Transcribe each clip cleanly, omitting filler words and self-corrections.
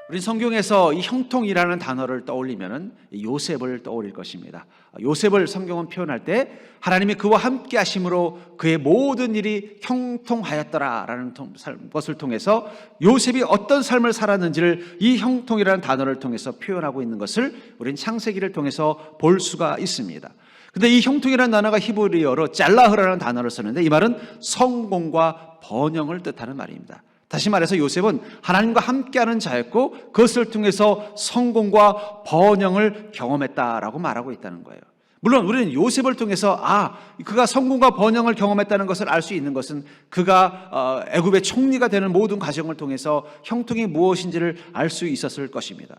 우리 성경에서 이 형통이라는 단어를 떠올리면은 요셉을 떠올릴 것입니다. 요셉을 성경은 표현할 때 하나님이 그와 함께 하심으로 그의 모든 일이 형통하였더라라는 것을 통해서 요셉이 어떤 삶을 살았는지를 이 형통이라는 단어를 통해서 표현하고 있는 것을 우리는 창세기를 통해서 볼 수가 있습니다. 근데 이 형통이라는 단어가 히브리어로 짤라흐라는 단어를 쓰는데 이 말은 성공과 번영을 뜻하는 말입니다. 다시 말해서 요셉은 하나님과 함께하는 자였고 그것을 통해서 성공과 번영을 경험했다라고 말하고 있다는 거예요. 물론 우리는 요셉을 통해서 그가 성공과 번영을 경험했다는 것을 알 수 있는 것은 그가 애굽의 총리가 되는 모든 과정을 통해서 형통이 무엇인지를 알 수 있었을 것입니다.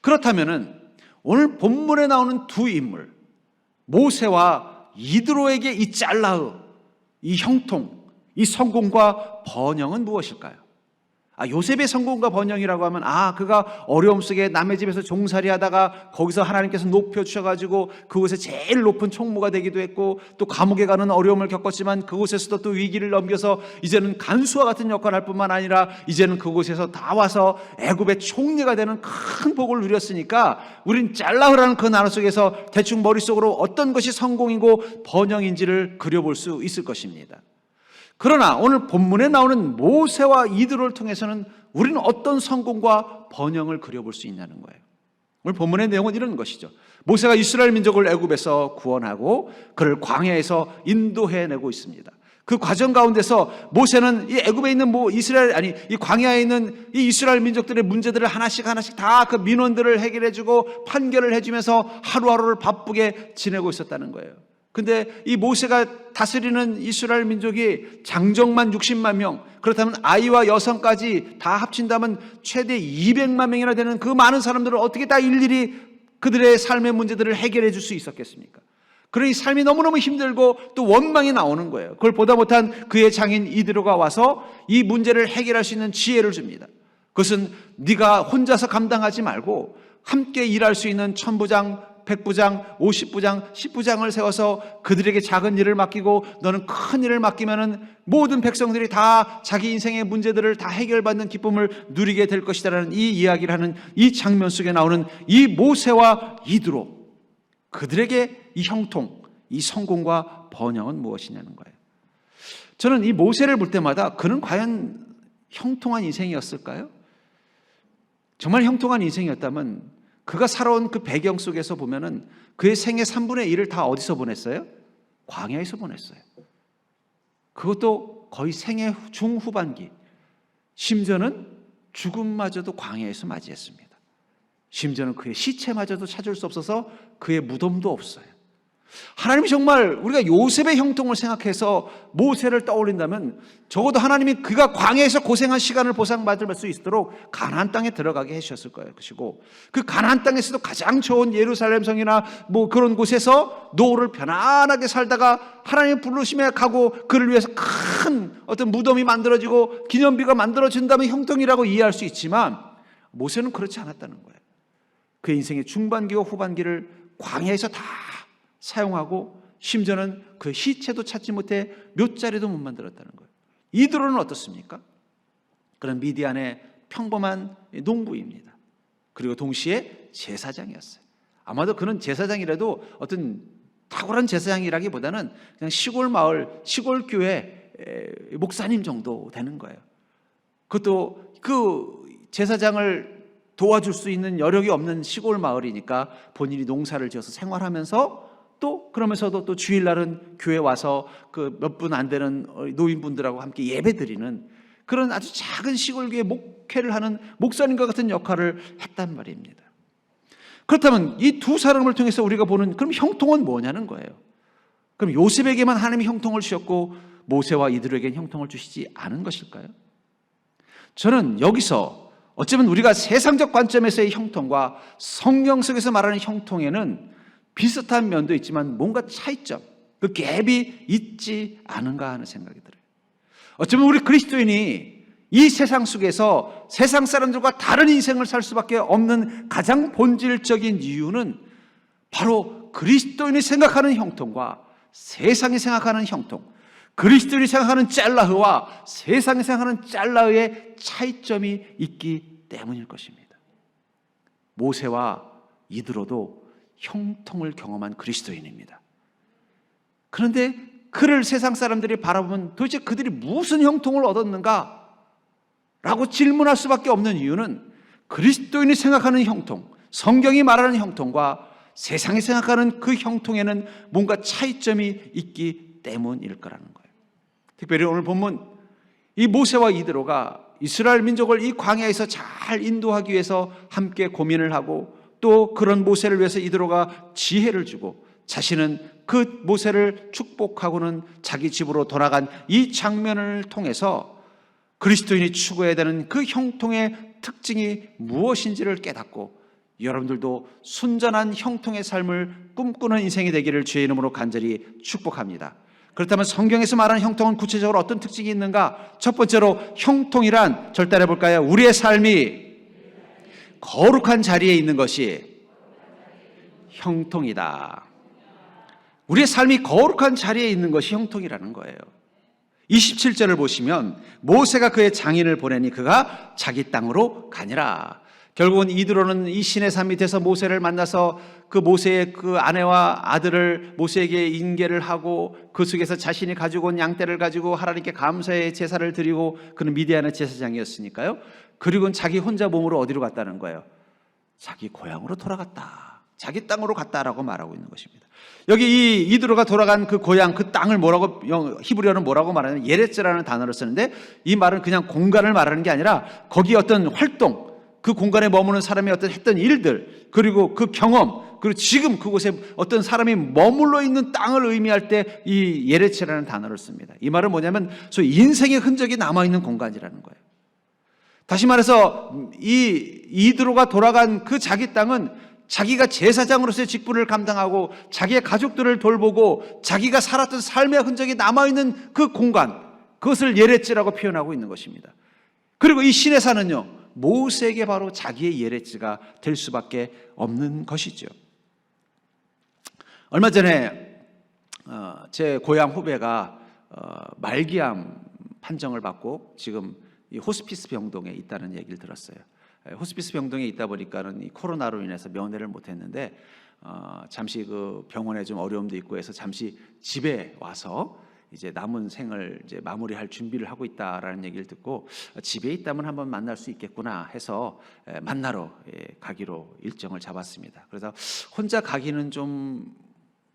그렇다면은 오늘 본문에 나오는 두 인물 모세와 이드로에게 이 짤라흐, 이 형통, 이 성공과 번영은 무엇일까요? 요셉의 성공과 번영이라고 하면 그가 어려움 속에 남의 집에서 종살이 하다가 거기서 하나님께서 높여주셔가지고 그곳에 제일 높은 총무가 되기도 했고 또 감옥에 가는 어려움을 겪었지만 그곳에서도 또 위기를 넘겨서 이제는 간수와 같은 역할을 할 뿐만 아니라 이제는 그곳에서 나와서 애굽의 총리가 되는 큰 복을 누렸으니까 우린 짤라흐라는 그 나라 속에서 대충 머릿속으로 어떤 것이 성공이고 번영인지를 그려볼 수 있을 것입니다. 그러나 오늘 본문에 나오는 모세와 이드로를 통해서는 우리는 어떤 성공과 번영을 그려볼 수 있냐는 거예요. 오늘 본문의 내용은 이런 것이죠. 모세가 이스라엘 민족을 애굽에서 구원하고 그를 광야에서 인도해내고 있습니다. 그 과정 가운데서 모세는 이 애굽에 있는 이 광야에 있는 이 이스라엘 민족들의 문제들을 하나씩 다 그 민원들을 해결해주고 판결을 해주면서 하루하루를 바쁘게 지내고 있었다는 거예요. 근데 이 모세가 다스리는 이스라엘 민족이 장정만 60만 명, 그렇다면 아이와 여성까지 다 합친다면 최대 200만 명이나 되는 그 많은 사람들을 어떻게 다 일일이 그들의 삶의 문제들을 해결해 줄 수 있었겠습니까? 그러니 삶이 너무너무 힘들고 또 원망이 나오는 거예요. 그걸 보다 못한 그의 장인 이드로가 와서 이 문제를 해결할 수 있는 지혜를 줍니다. 그것은 네가 혼자서 감당하지 말고 함께 일할 수 있는 천부장, 백부장, 50부장, 10부장을 세워서 그들에게 작은 일을 맡기고 너는 큰 일을 맡기면은 모든 백성들이 다 자기 인생의 문제들을 다 해결받는 기쁨을 누리게 될 것이다라는 이 이야기를 하는 이 장면 속에 나오는 이 모세와 이드로, 그들에게 이 형통, 이 성공과 번영은 무엇이냐는 거예요. 저는 이 모세를 볼 때마다 그는 과연 형통한 인생이었을까요? 정말 형통한 인생이었다면 그가 살아온 그 배경 속에서 보면은 그의 생애 3분의 1을 다 어디서 보냈어요? 광야에서 보냈어요. 그것도 거의 생애 중후반기. 심지어는 죽음마저도 광야에서 맞이했습니다. 심지어는 그의 시체마저도 찾을 수 없어서 그의 무덤도 없어요. 하나님이 정말 우리가 요셉의 형통을 생각해서 모세를 떠올린다면 적어도 하나님이 그가 광야에서 고생한 시간을 보상받을 수 있도록 가나안 땅에 들어가게 해주셨을 것이고 그 가나안 땅에서도 가장 좋은 예루살렘 성이나 그런 곳에서 노후를 편안하게 살다가 하나님의 부르심에 가고 그를 위해서 큰 어떤 무덤이 만들어지고 기념비가 만들어진다면 형통이라고 이해할 수 있지만 모세는 그렇지 않았다는 거예요. 그의 인생의 중반기와 후반기를 광야에서 다 사용하고 심지어는 그 시체도 찾지 못해 묘자리도 못 만들었다는 거예요. 이드로는 어떻습니까? 그런 미디안의 평범한 농부입니다. 그리고 동시에 제사장이었어요. 아마도 그는 제사장이라도 어떤 탁월한 제사장이라기보다는 그냥 시골 마을, 시골 교회 목사님 정도 되는 거예요. 그것도 그 제사장을 도와줄 수 있는 여력이 없는 시골 마을이니까 본인이 농사를 지어서 생활하면서 또 그러면서도 또 주일날은 교회 와서 그 몇 분 안 되는 노인분들하고 함께 예배드리는 그런 아주 작은 시골교회 목회를 하는 목사님과 같은 역할을 했단 말입니다. 그렇다면 이 두 사람을 통해서 우리가 보는 그럼 형통은 뭐냐는 거예요. 그럼 요셉에게만 하나님이 형통을 주셨고 모세와 이들에게는 형통을 주시지 않은 것일까요? 저는 여기서 어쩌면 우리가 세상적 관점에서의 형통과 성경 속에서 말하는 형통에는 비슷한 면도 있지만 뭔가 차이점, 그 갭이 있지 않은가 하는 생각이 들어요. 어쩌면 우리 그리스도인이 이 세상 속에서 세상 사람들과 다른 인생을 살 수밖에 없는 가장 본질적인 이유는 바로 그리스도인이 생각하는 형통과 세상이 생각하는 형통, 그리스도인이 생각하는 짤라흐와 세상이 생각하는 짤라흐의 차이점이 있기 때문일 것입니다. 모세와 이드로도 형통을 경험한 그리스도인입니다. 그런데 그를 세상 사람들이 바라보면 도대체 그들이 무슨 형통을 얻었는가? 라고 질문할 수밖에 없는 이유는 그리스도인이 생각하는 형통, 성경이 말하는 형통과 세상이 생각하는 그 형통에는 뭔가 차이점이 있기 때문일 거라는 거예요. 특별히 오늘 본문 이 모세와 이드로가 이스라엘 민족을 이 광야에서 잘 인도하기 위해서 함께 고민을 하고 또 그런 모세를 위해서 이드로가 지혜를 주고 자신은 그 모세를 축복하고는 자기 집으로 돌아간 이 장면을 통해서 그리스도인이 추구해야 되는 그 형통의 특징이 무엇인지를 깨닫고 여러분들도 순전한 형통의 삶을 꿈꾸는 인생이 되기를 주의 이름으로 간절히 축복합니다. 그렇다면 성경에서 말하는 형통은 구체적으로 어떤 특징이 있는가? 첫 번째로 형통이란 절단해 볼까요? 우리의 삶이 거룩한 자리에 있는 것이 형통이다. 우리의 삶이 거룩한 자리에 있는 것이 형통이라는 거예요. 27절을 보시면 모세가 그의 장인을 보내니 그가 자기 땅으로 가니라. 결국은 이드로는 이 신의 산 밑에서 모세를 만나서 그 모세의 그 아내와 아들을 모세에게 인계를 하고 그 속에서 자신이 가지고 온 양떼를 가지고 하나님께 감사의 제사를 드리고 그는 미디안의 제사장이었으니까요. 그리고는 자기 혼자 몸으로 어디로 갔다는 거예요? 자기 고향으로 돌아갔다. 자기 땅으로 갔다라고 말하고 있는 것입니다. 여기 이 이드로가 돌아간 그 고향, 그 땅을 뭐라고 히브리어는 뭐라고 말하냐면 예레츠라는 단어를 쓰는데 이 말은 그냥 공간을 말하는 게 아니라 거기 어떤 활동, 그 공간에 머무는 사람이 어떤 했던 일들, 그리고 그 경험, 그리고 지금 그곳에 어떤 사람이 머물러 있는 땅을 의미할 때 이 예레츠라는 단어를 씁니다. 이 말은 뭐냐면 소위 인생의 흔적이 남아있는 공간이라는 거예요. 다시 말해서 이 이드로가 돌아간 그 자기 땅은 자기가 제사장으로서의 직분을 감당하고 자기의 가족들을 돌보고 자기가 살았던 삶의 흔적이 남아있는 그 공간, 그것을 예레츠라고 표현하고 있는 것입니다. 그리고 이 신의 산은요, 모세에게 바로 자기의 예레츠가 될 수밖에 없는 것이죠. 얼마 전에 제 고향 후배가 말기암 판정을 받고 지금 이 호스피스 병동에 있다는 얘기를 들었어요. 호스피스 병동에 있다 보니까는 이 코로나로 인해서 면회를 못했는데 잠시 그 병원에 좀 어려움도 있고 해서 잠시 집에 와서 이제 남은 생을 이제 마무리할 준비를 하고 있다라는 얘기를 듣고 집에 있다면 한번 만날 수 있겠구나 해서 만나러 가기로 일정을 잡았습니다. 그래서 혼자 가기는 좀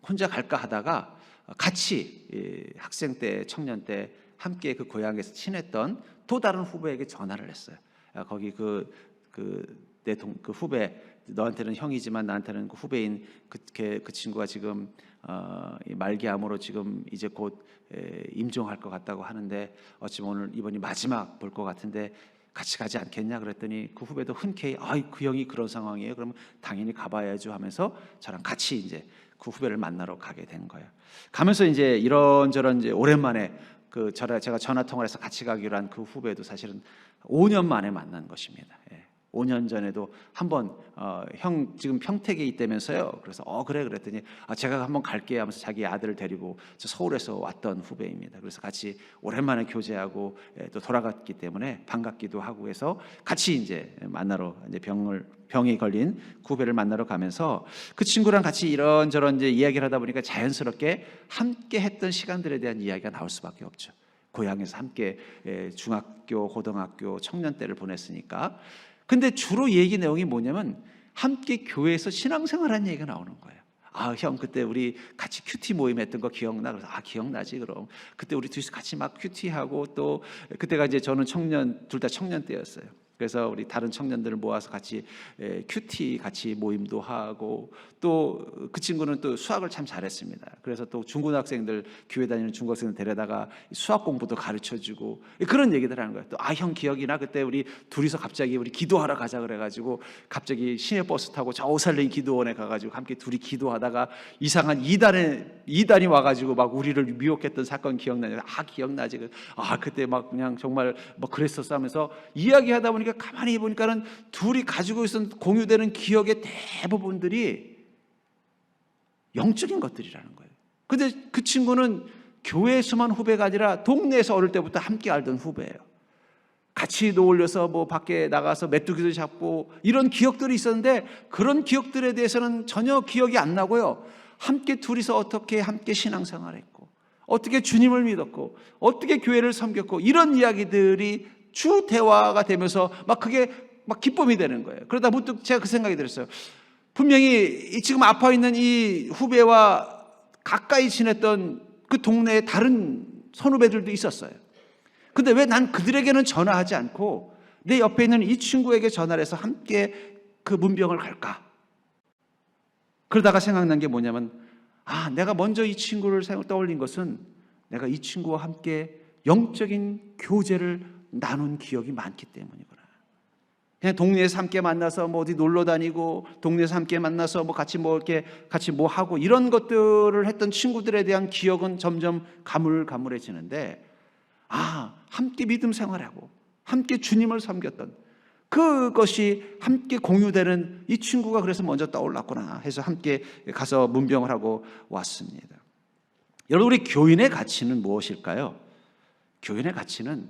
혼자 갈까 하다가 같이 학생 때, 청년 때 함께 그 고향에서 친했던 또 다른 후배에게 전화를 했어요. 거기 그 후배, 너한테는 형이지만 나한테는 그 후배인 그 친구가 지금 말기암으로 지금 이제 곧 임종할 것 같다고 하는데 어찌 오늘 이번이 마지막 볼 것 같은데 같이 가지 않겠냐 그랬더니 그 후배도 흔쾌히 그 형이 그런 상황이에요. 그러면 당연히 가봐야죠 하면서 저랑 같이 이제 그 후배를 만나러 가게 된 거예요. 가면서 이제 이런저런 이제 오랜만에 제가 전화 통화를 해서 같이 가기로 한 그 후배도 사실은 5년 만에 만난 것입니다. 5년 전에도 한번 형 지금 평택에 있다면서요. 그래서 그래 그랬더니 제가 한번 갈게 하면서 자기 아들을 데리고 서울에서 왔던 후배입니다. 그래서 같이 오랜만에 교제하고 또 돌아갔기 때문에 반갑기도 하고 해서 같이 이제 만나러 이제 병이 걸린 후배를 만나러 가면서 그 친구랑 같이 이런저런 이제 이야기를 하다 보니까 자연스럽게 함께 했던 시간들에 대한 이야기가 나올 수밖에 없죠. 고향에서 함께 중학교, 고등학교, 청년 때를 보냈으니까. 근데 주로 얘기 내용이 뭐냐면 함께 교회에서 신앙생활한 얘기가 나오는 거예요. 형 그때 우리 같이 큐티 모임 했던 거 기억나? 그래서 기억나지 그럼. 그때 우리 둘이서 같이 막 큐티하고 또 그때가 이제 저는 둘 다 청년 때였어요. 그래서 우리 다른 청년들을 모아서 같이 큐티 같이 모임도 하고 또 그 친구는 또 수학을 참 잘했습니다. 그래서 또 중고등학생들 교회 다니는 중고등학생들 데려다가 수학 공부도 가르쳐주고 그런 얘기들 하는 거예요. 또 형 기억이나 그때 우리 둘이서 갑자기 우리 기도하러 가자 그래가지고 갑자기 시내버스 타고 저 오살레 기도원에 가가지고 함께 둘이 기도하다가 이상한 이단이 와가지고 막 우리를 미혹했던 사건 기억나냐? 기억나지? 그때 막 그냥 정말 뭐 그랬었어 하면서 이야기하다 보니까 가만히 보니까는 둘이 가지고 있었던 공유되는 기억의 대부분들이 영적인 것들이라는 거예요. 근데 그 친구는 교회에서만 후배가 아니라 동네에서 어릴 때부터 함께 알던 후배예요. 같이 어울려서 뭐 밖에 나가서 메뚜기도 잡고 이런 기억들이 있었는데 그런 기억들에 대해서는 전혀 기억이 안 나고요. 함께 둘이서 어떻게 함께 신앙생활했고 어떻게 주님을 믿었고 어떻게 교회를 섬겼고 이런 이야기들이 주 대화가 되면서 막 그게 막 기쁨이 되는 거예요. 그러다 문득 제가 그 생각이 들었어요. 분명히 지금 아파 있는 이 후배와 가까이 지냈던 그 동네에 다른 선후배들도 있었어요. 근데 왜 난 그들에게는 전화하지 않고 내 옆에 있는 이 친구에게 전화를 해서 함께 그 문병을 갈까? 그러다가 생각난 게 뭐냐면 내가 먼저 이 친구를 떠올린 것은 내가 이 친구와 함께 영적인 교제를 나눈 기억이 많기 때문이구나. 그냥 동네에서 함께 만나서 뭐 어디 놀러 다니고 동네에서 함께 만나서 뭐 같이 뭐 하고 이런 것들을 했던 친구들에 대한 기억은 점점 가물가물해지는데 함께 믿음 생활하고 함께 주님을 섬겼던 그것이 함께 공유되는 이 친구가 그래서 먼저 떠올랐구나 해서 함께 가서 문병을 하고 왔습니다. 여러분, 우리 교인의 가치는 무엇일까요? 교인의 가치는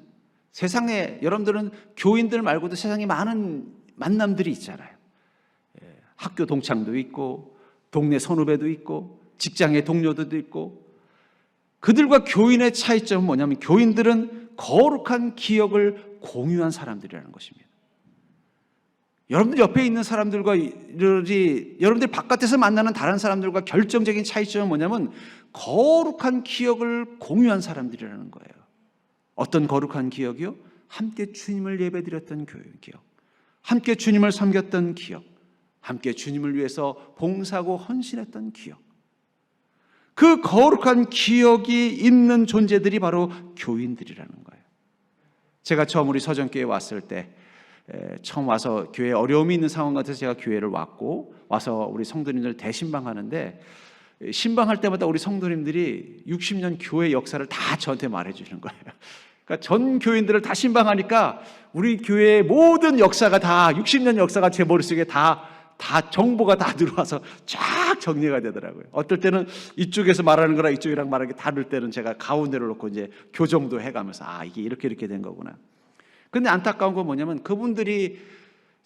세상에, 여러분들은 교인들 말고도 세상에 많은 만남들이 있잖아요. 학교 동창도 있고 동네 선후배도 있고 직장의 동료들도 있고, 그들과 교인의 차이점은 뭐냐면 교인들은 거룩한 기억을 공유한 사람들이라는 것입니다. 여러분들 옆에 있는 사람들과 여러분들 바깥에서 만나는 다른 사람들과 결정적인 차이점은 뭐냐면 거룩한 기억을 공유한 사람들이라는 거예요. 어떤 거룩한 기억이요? 함께 주님을 예배드렸던 기억, 함께 주님을 섬겼던 기억, 함께 주님을 위해서 봉사하고 헌신했던 기억. 그 거룩한 기억이 있는 존재들이 바로 교인들이라는 거예요. 제가 처음 우리 서정교회에 왔을 때 처음 와서 교회에 어려움이 있는 상황 같아서 제가 교회를 와서 우리 성도님들 대신방하는데, 신방할 때마다 우리 성도님들이 60년 교회 역사를 다 저한테 말해주는 거예요. 그러니까 전 교인들을 다 신방하니까 우리 교회의 모든 역사가 다 60년 역사가 제 머릿속에 다 정보가 다 들어와서 쫙 정리가 되더라고요. 어떨 때는 이쪽에서 말하는 거랑 이쪽이랑 말하는 게 다를 때는 제가 가운데를 놓고 이제 교정도 해가면서 이게 이렇게 된 거구나. 근데 안타까운 건 뭐냐면 그분들이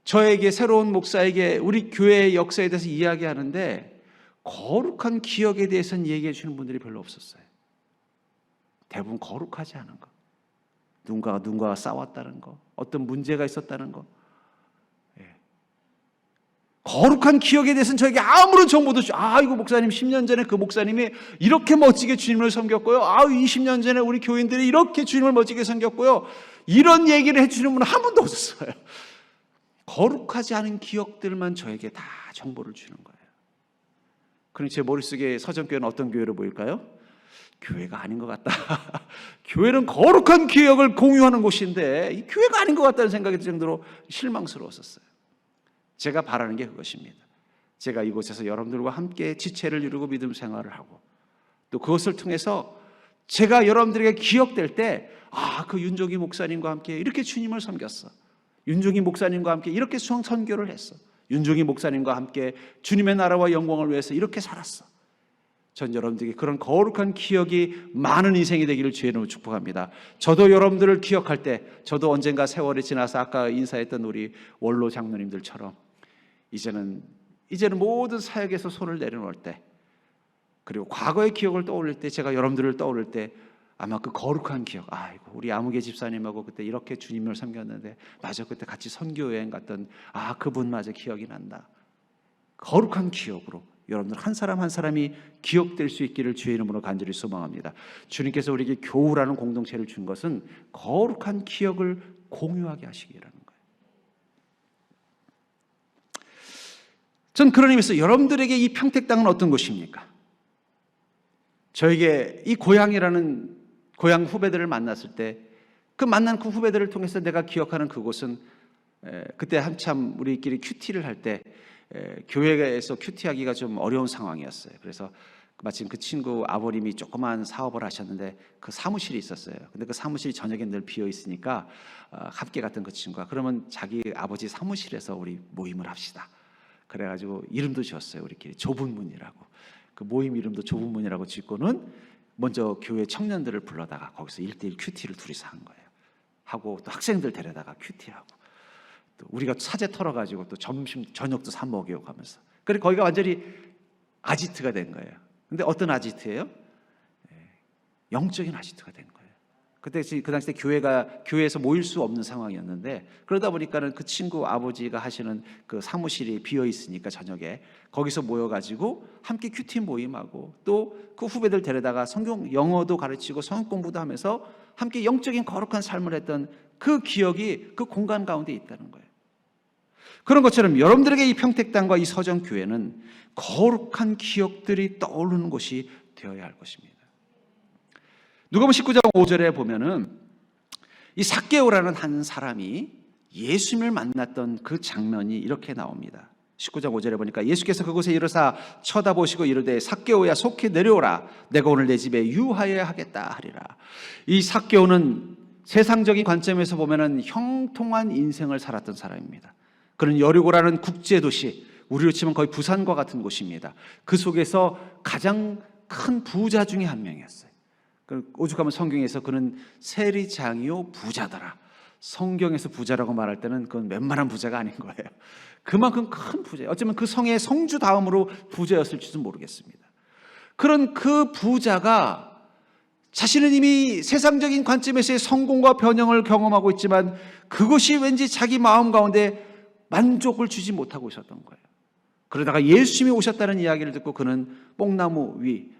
저에게, 새로운 목사에게 우리 교회의 역사에 대해서 이야기하는데 거룩한 기억에 대해서는 얘기해 주는 분들이 별로 없었어요. 대부분 거룩하지 않은 거, 누군가가 싸웠다는 거, 어떤 문제가 있었다는 거, 거룩한 기억에 대해서는 저에게 아무런 정보도 이거 목사님 10년 전에 그 목사님이 이렇게 멋지게 주님을 섬겼고요, 20년 전에 우리 교인들이 이렇게 주님을 멋지게 섬겼고요, 이런 얘기를 해주는 분은 한 분도 없었어요. 거룩하지 않은 기억들만 저에게 다 정보를 주는 거예요. 그럼 제 머릿속에 서정교회는 어떤 교회로 보일까요? 교회가 아닌 것 같다. 교회는 거룩한 기억을 공유하는 곳인데 이 교회가 아닌 것 같다는 생각이 들 정도로 실망스러웠었어요. 제가 바라는 게 그것입니다. 제가 이곳에서 여러분들과 함께 지체를 이루고 믿음 생활을 하고, 또 그것을 통해서 제가 여러분들에게 기억될 때 그 윤종기 목사님과 함께 이렇게 주님을 섬겼어, 윤종기 목사님과 함께 이렇게 선교를 했어, 윤종기 목사님과 함께 주님의 나라와 영광을 위해서 이렇게 살았어. 전 여러분들에게 그런 거룩한 기억이 많은 인생이 되기를 주의 이름으로 축복합니다. 저도 여러분들을 기억할 때, 저도 언젠가 세월이 지나서 아까 인사했던 우리 원로 장로님들처럼 이제는 모든 사역에서 손을 내려놓을 때, 그리고 과거의 기억을 떠올릴 때, 제가 여러분들을 떠올릴 때 아마 그 거룩한 기억, 우리 아무개 집사님하고 그때 이렇게 주님을 섬겼는데 맞아, 그때 같이 선교여행 갔던 그분마저 기억이 난다. 거룩한 기억으로 여러분들 한 사람 한 사람이 기억될 수 있기를 주의 이름으로 간절히 소망합니다. 주님께서 우리에게 교우라는 공동체를 준 것은 거룩한 기억을 공유하게 하시기라는 거예요. 전 그런 의미에서 여러분들에게 이 평택 땅은 어떤 곳입니까? 저에게 이 고향이라는 고향 후배들을 만났을 때, 그 만난 그 후배들을 통해서 내가 기억하는 그곳은 그때 한참 우리끼리 큐티를 할 때 교회에서 큐티하기가 좀 어려운 상황이었어요. 그래서 마침 그 친구 아버님이 조그만 사업을 하셨는데 그 사무실이 있었어요. 근데 그 사무실이 저녁에 늘 비어 있으니까 함께 갔던 그 친구가 그러면 자기 아버지 사무실에서 우리 모임을 합시다. 그래가지고 이름도 지었어요. 우리끼리 좁은 문이라고. 그 모임 이름도 좁은 문이라고 짓고는 먼저 교회 청년들을 불러다가 거기서 1:1 큐티를 둘이서 한 거예요. 하고 또 학생들 데려다가 큐티하고 또 우리가 사제 털어가지고 또 점심 저녁도 사 먹이고 가면서 그래 거기가 완전히 아지트가 된 거예요. 근데 어떤 아지트예요? 영적인 아지트가 된 거예요. 그 당시 때 교회에서 모일 수 없는 상황이었는데 그러다 보니까는 그 친구 아버지가 하시는 그 사무실이 비어 있으니까 저녁에 거기서 모여가지고 함께 큐티 모임하고 또 그 후배들 데려다가 성경 영어도 가르치고 성경 공부도 하면서 함께 영적인 거룩한 삶을 했던 그 기억이 그 공간 가운데 있다는 거예요. 그런 것처럼 여러분들에게 이 평택당과 이 서정교회는 거룩한 기억들이 떠오르는 곳이 되어야 할 것입니다. 누가복음 19장 5절에 보면은 이 삭개오라는 한 사람이 예수님을 만났던 그 장면이 이렇게 나옵니다. 19장 5절에 보니까 예수께서 그곳에 이르사 쳐다보시고 이르되 삭개오야 속히 내려오라 내가 오늘 내 집에 유하여야 하겠다 하리라. 이 삭개오는 세상적인 관점에서 보면은 형통한 인생을 살았던 사람입니다. 그는 여리고라는 국제도시, 우리로 치면 거의 부산과 같은 곳입니다. 그 속에서 가장 큰 부자 중에 한 명이었어요. 오죽하면 성경에서 그는 세리장이요 부자더라. 성경에서 부자라고 말할 때는 그건 웬만한 부자가 아닌 거예요. 그만큼 큰 부자예요. 어쩌면 그 성의 성주 다음으로 부자였을지도 모르겠습니다. 그런 그 부자가 자신은 이미 세상적인 관점에서의 성공과 변형을 경험하고 있지만 그것이 왠지 자기 마음 가운데 만족을 주지 못하고 있었던 거예요. 그러다가 예수님이 오셨다는 이야기를 듣고 그는 뽕나무 위,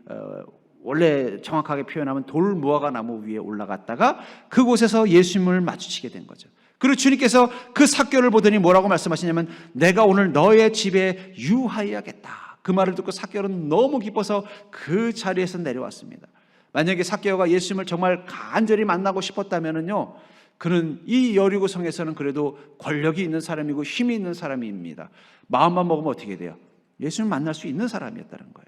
원래 정확하게 표현하면 돌무화과 나무 위에 올라갔다가 그곳에서 예수님을 마주치게 된 거죠. 그리고 주님께서 그 삭개오를 보더니 뭐라고 말씀하시냐면 내가 오늘 너의 집에 유하여야겠다. 그 말을 듣고 삭개오는 너무 기뻐서 그 자리에서 내려왔습니다. 만약에 삭개오가 예수님을 정말 간절히 만나고 싶었다면요, 그는 이 여리고 성에서는 그래도 권력이 있는 사람이고 힘이 있는 사람입니다. 마음만 먹으면 어떻게 돼요? 예수님을 만날 수 있는 사람이었다는 거예요.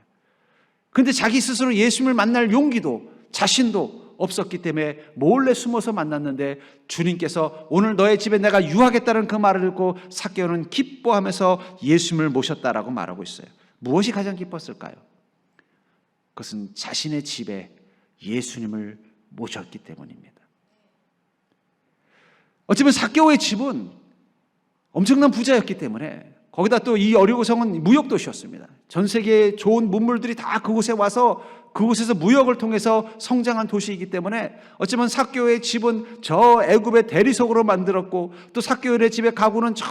그런데 자기 스스로 예수님을 만날 용기도 자신도 없었기 때문에 몰래 숨어서 만났는데 주님께서 오늘 너의 집에 내가 유하겠다는 그 말을 듣고 삭개오는 기뻐하면서 예수님을 모셨다라고 말하고 있어요. 무엇이 가장 기뻤을까요? 그것은 자신의 집에 예수님을 모셨기 때문입니다. 어쩌면 삭개오의 집은 엄청난 부자였기 때문에 거기다 또 이 여리고성은 무역도시였습니다. 전 세계의 좋은 문물들이 다 그곳에 와서 그곳에서 무역을 통해서 성장한 도시이기 때문에 어쩌면 삭개오의 집은 저 애굽의 대리석으로 만들었고 또 삭개오의 집의 가구는 저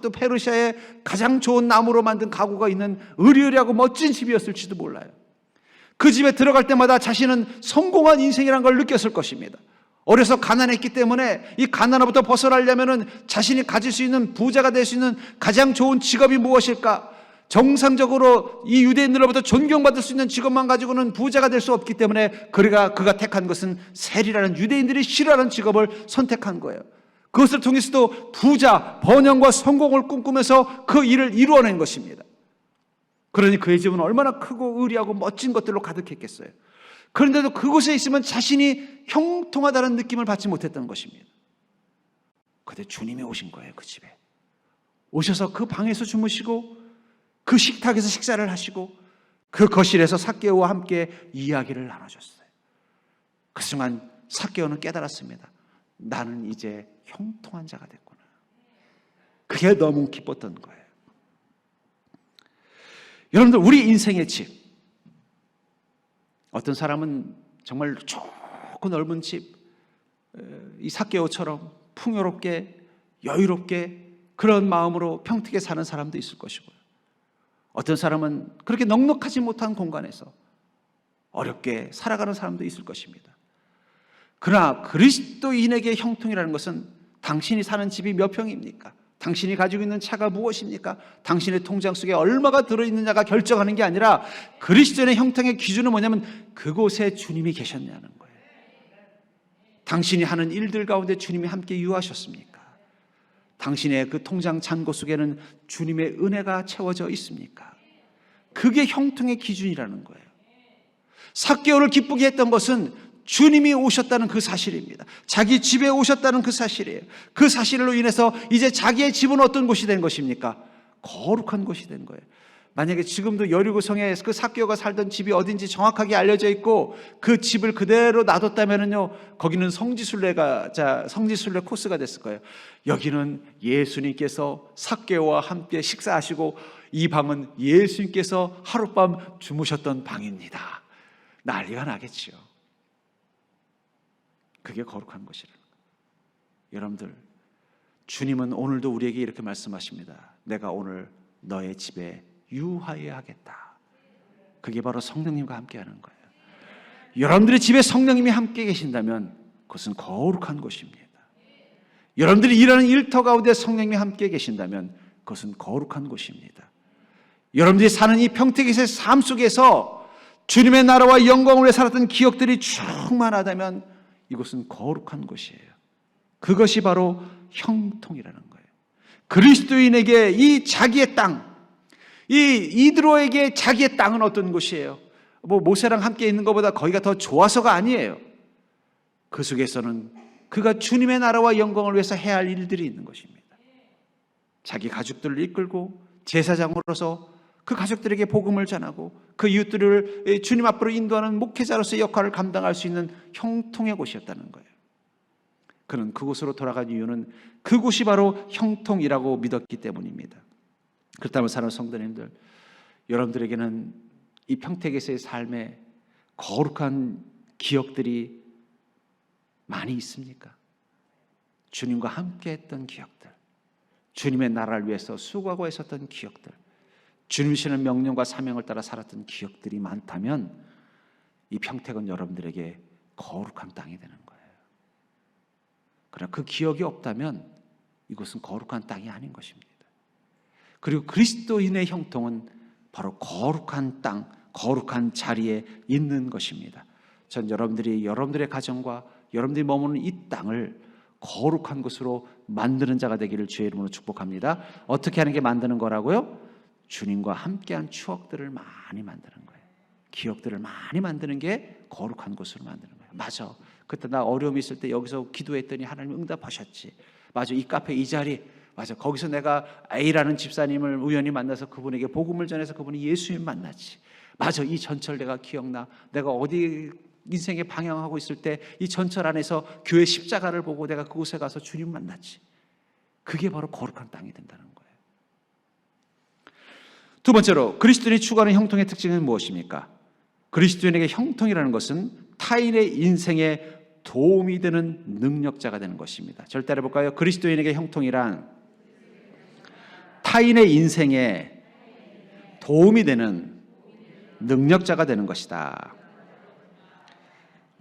또 페르시아의 가장 좋은 나무로 만든 가구가 있는 으리으리하고 멋진 집이었을지도 몰라요. 그 집에 들어갈 때마다 자신은 성공한 인생이라는 걸 느꼈을 것입니다. 어려서 가난했기 때문에 이 가난으로부터 벗어나려면 자신이 가질 수 있는 부자가 될 수 있는 가장 좋은 직업이 무엇일까? 정상적으로 이 유대인들로부터 존경받을 수 있는 직업만 가지고는 부자가 될 수 없기 때문에 그가 택한 것은 세리라는 유대인들이 싫어하는 직업을 선택한 거예요. 그것을 통해서도 부자, 번영과 성공을 꿈꾸면서 그 일을 이루어낸 것입니다. 그러니 그의 집은 얼마나 크고 의리하고 멋진 것들로 가득했겠어요. 그런데도 그곳에 있으면 자신이 형통하다는 느낌을 받지 못했던 것입니다. 그런데 주님이 오신 거예요. 그 집에 오셔서 그 방에서 주무시고 그 식탁에서 식사를 하시고 그 거실에서 삭개오와 함께 이야기를 나눠줬어요. 그 순간 삭개오는 깨달았습니다. 나는 이제 형통한 자가 됐구나. 그게 너무 기뻤던 거예요. 여러분들, 우리 인생의 집, 어떤 사람은 정말 좋고 넓은 집, 이 삭개오처럼 풍요롭게 여유롭게 그런 마음으로 평택에 사는 사람도 있을 것이고요. 어떤 사람은 그렇게 넉넉하지 못한 공간에서 어렵게 살아가는 사람도 있을 것입니다. 그러나 그리스도인에게 형통이라는 것은 당신이 사는 집이 몇 평입니까? 당신이 가지고 있는 차가 무엇입니까? 당신의 통장 속에 얼마가 들어있느냐가 결정하는 게 아니라 그리스도인의 형통의 기준은 뭐냐면 그곳에 주님이 계셨냐는 거예요. 당신이 하는 일들 가운데 주님이 함께 유하셨습니까? 당신의 그 통장 잔고 속에는 주님의 은혜가 채워져 있습니까? 그게 형통의 기준이라는 거예요. 삭개오를 기쁘게 했던 것은 주님이 오셨다는 그 사실입니다. 자기 집에 오셨다는 그 사실이에요. 그 사실로 인해서 이제 자기의 집은 어떤 곳이 된 것입니까? 거룩한 곳이 된 거예요. 만약에 지금도 여리고성에 그 삭개오가 살던 집이 어딘지 정확하게 알려져 있고 그 집을 그대로 놔뒀다면요, 거기는 성지순례 코스가 됐을 거예요. 여기는 예수님께서 삭개오와 함께 식사하시고 이 방은 예수님께서 하룻밤 주무셨던 방입니다. 난리가 나겠지요. 그게 거룩한 것이라는 거예요. 여러분들, 주님은 오늘도 우리에게 이렇게 말씀하십니다. 내가 오늘 너의 집에 유하여 하겠다. 그게 바로 성령님과 함께 하는 거예요. 여러분들의 집에 성령님이 함께 계신다면 그것은 거룩한 곳입니다. 여러분들이 일하는 일터 가운데 성령님이 함께 계신다면 그것은 거룩한 곳입니다. 여러분들이 사는 이 평택에서의 삶 속에서 주님의 나라와 영광을 위해 살았던 기억들이 충만하다면 이곳은 거룩한 곳이에요. 그것이 바로 형통이라는 거예요. 그리스도인에게 이 자기의 땅, 이 이드로에게 자기의 땅은 어떤 곳이에요? 모세랑 함께 있는 것보다 거기가 더 좋아서가 아니에요. 그 속에서는 그가 주님의 나라와 영광을 위해서 해야 할 일들이 있는 것입니다. 자기 가족들을 이끌고 제사장으로서 그 가족들에게 복음을 전하고 그 이웃들을 주님 앞으로 인도하는 목회자로서의 역할을 감당할 수 있는 형통의 곳이었다는 거예요. 그는 그곳으로 돌아간 이유는 그곳이 바로 형통이라고 믿었기 때문입니다. 그렇다면 사랑하는 성도님들, 여러분들에게는 이 평택에서의 삶에 거룩한 기억들이 많이 있습니까? 주님과 함께 했던 기억들, 주님의 나라를 위해서 수고하고 애썼던 기억들, 주님 주시는 명령과 사명을 따라 살았던 기억들이 많다면 이 평택은 여러분들에게 거룩한 땅이 되는 거예요. 그러나 그 기억이 없다면 이곳은 거룩한 땅이 아닌 것입니다. 그리고 그리스도인의 형통은 바로 거룩한 땅, 거룩한 자리에 있는 것입니다. 전 여러분들이 여러분들의 가정과 여러분들이 머무는 이 땅을 거룩한 곳으로 만드는 자가 되기를 주의 이름으로 축복합니다. 어떻게 하는 게 만드는 거라고요? 주님과 함께한 추억들을 많이 만드는 거예요. 기억들을 많이 만드는 게 거룩한 곳으로 만드는 거예요. 맞아, 그때 나 어려움이 있을 때 여기서 기도했더니 하나님 응답하셨지. 맞아, 이 카페 이 자리, 맞아, 거기서 내가 A라는 집사님을 우연히 만나서 그분에게 복음을 전해서 그분이 예수님 만났지. 맞아, 이 전철 내가 기억나. 내가 어디 인생에 방향하고 있을 때 이 전철 안에서 교회 십자가를 보고 내가 그곳에 가서 주님 만났지. 그게 바로 거룩한 땅이 된다는 거예요. 두 번째로, 그리스도인이 추구하는 형통의 특징은 무엇입니까? 그리스도인에게 형통이라는 것은 타인의 인생에 도움이 되는 능력자가 되는 것입니다. 절대로 볼까요? 그리스도인에게 형통이란 타인의 인생에 도움이 되는 능력자가 되는 것이다.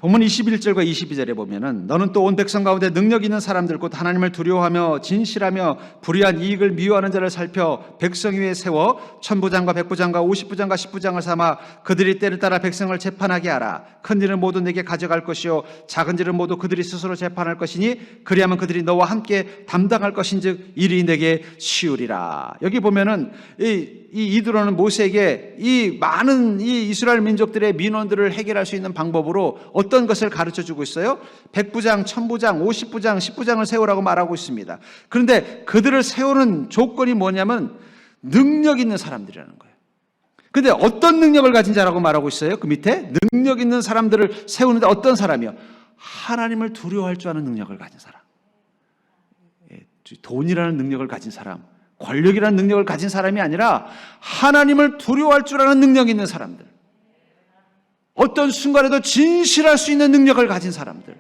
본문 21절과 22절에 보면은 너는 또 온 백성 가운데 능력 있는 사람들 곧 하나님을 두려워하며 진실하며 불의한 이익을 미워하는 자를 살펴 백성 위에 세워 천부장과 백부장과 50부장과 10부장을 삼아 그들이 때를 따라 백성을 재판하게 하라. 큰 일은 모두 내게 가져갈 것이요 작은 일은 모두 그들이 스스로 재판할 것이니 그리하면 그들이 너와 함께 담당할 것인즉 일이 내게 쉬우리라. 여기 보면은 이드로는 모세에게 이 많은 이 이스라엘 민족들의 민원들을 해결할 수 있는 방법으로 어떤 것을 가르쳐주고 있어요? 100부장, 1000부장, 50부장, 10부장을 세우라고 말하고 있습니다. 그런데 그들을 세우는 조건이 뭐냐면 능력 있는 사람들이라는 거예요. 그런데 어떤 능력을 가진 자라고 말하고 있어요? 그 밑에 능력 있는 사람들을 세우는데 어떤 사람이요? 하나님을 두려워할 줄 아는 능력을 가진 사람, 돈이라는 능력을 가진 사람, 권력이라는 능력을 가진 사람이 아니라 하나님을 두려워할 줄 아는 능력 있는 사람들, 어떤 순간에도 진실할 수 있는 능력을 가진 사람들,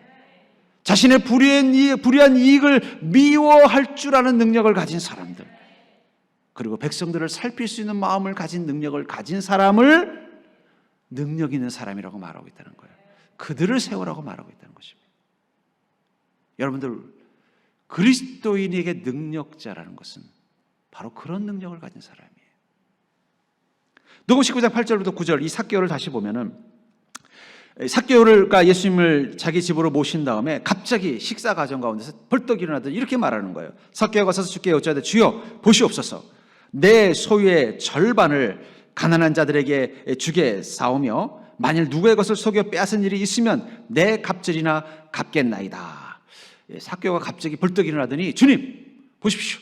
자신의 불의한 이익을 미워할 줄 아는 능력을 가진 사람들, 그리고 백성들을 살필 수 있는 마음을 가진 능력을 가진 사람을 능력 있는 사람이라고 말하고 있다는 거예요. 그들을 세우라고 말하고 있다는 것입니다. 여러분들, 그리스도인에게 능력자라는 것은 바로 그런 능력을 가진 사람이에요. 누가 19장 8절부터 9절 이 삭개오를 다시 보면은 삭개오가 예수님을 자기 집으로 모신 다음에 갑자기 식사 과정 가운데서 벌떡 일어나더니 이렇게 말하는 거예요. 삭개오가 서서 주께 여짜되 주여 보시옵소서 내 소유의 절반을 가난한 자들에게 주게 사오며 만일 누구의 것을 속여 빼앗은 일이 있으면 내 갑절이나 갚겠나이다. 삭개오가 갑자기 벌떡 일어나더니 주님 보십시오.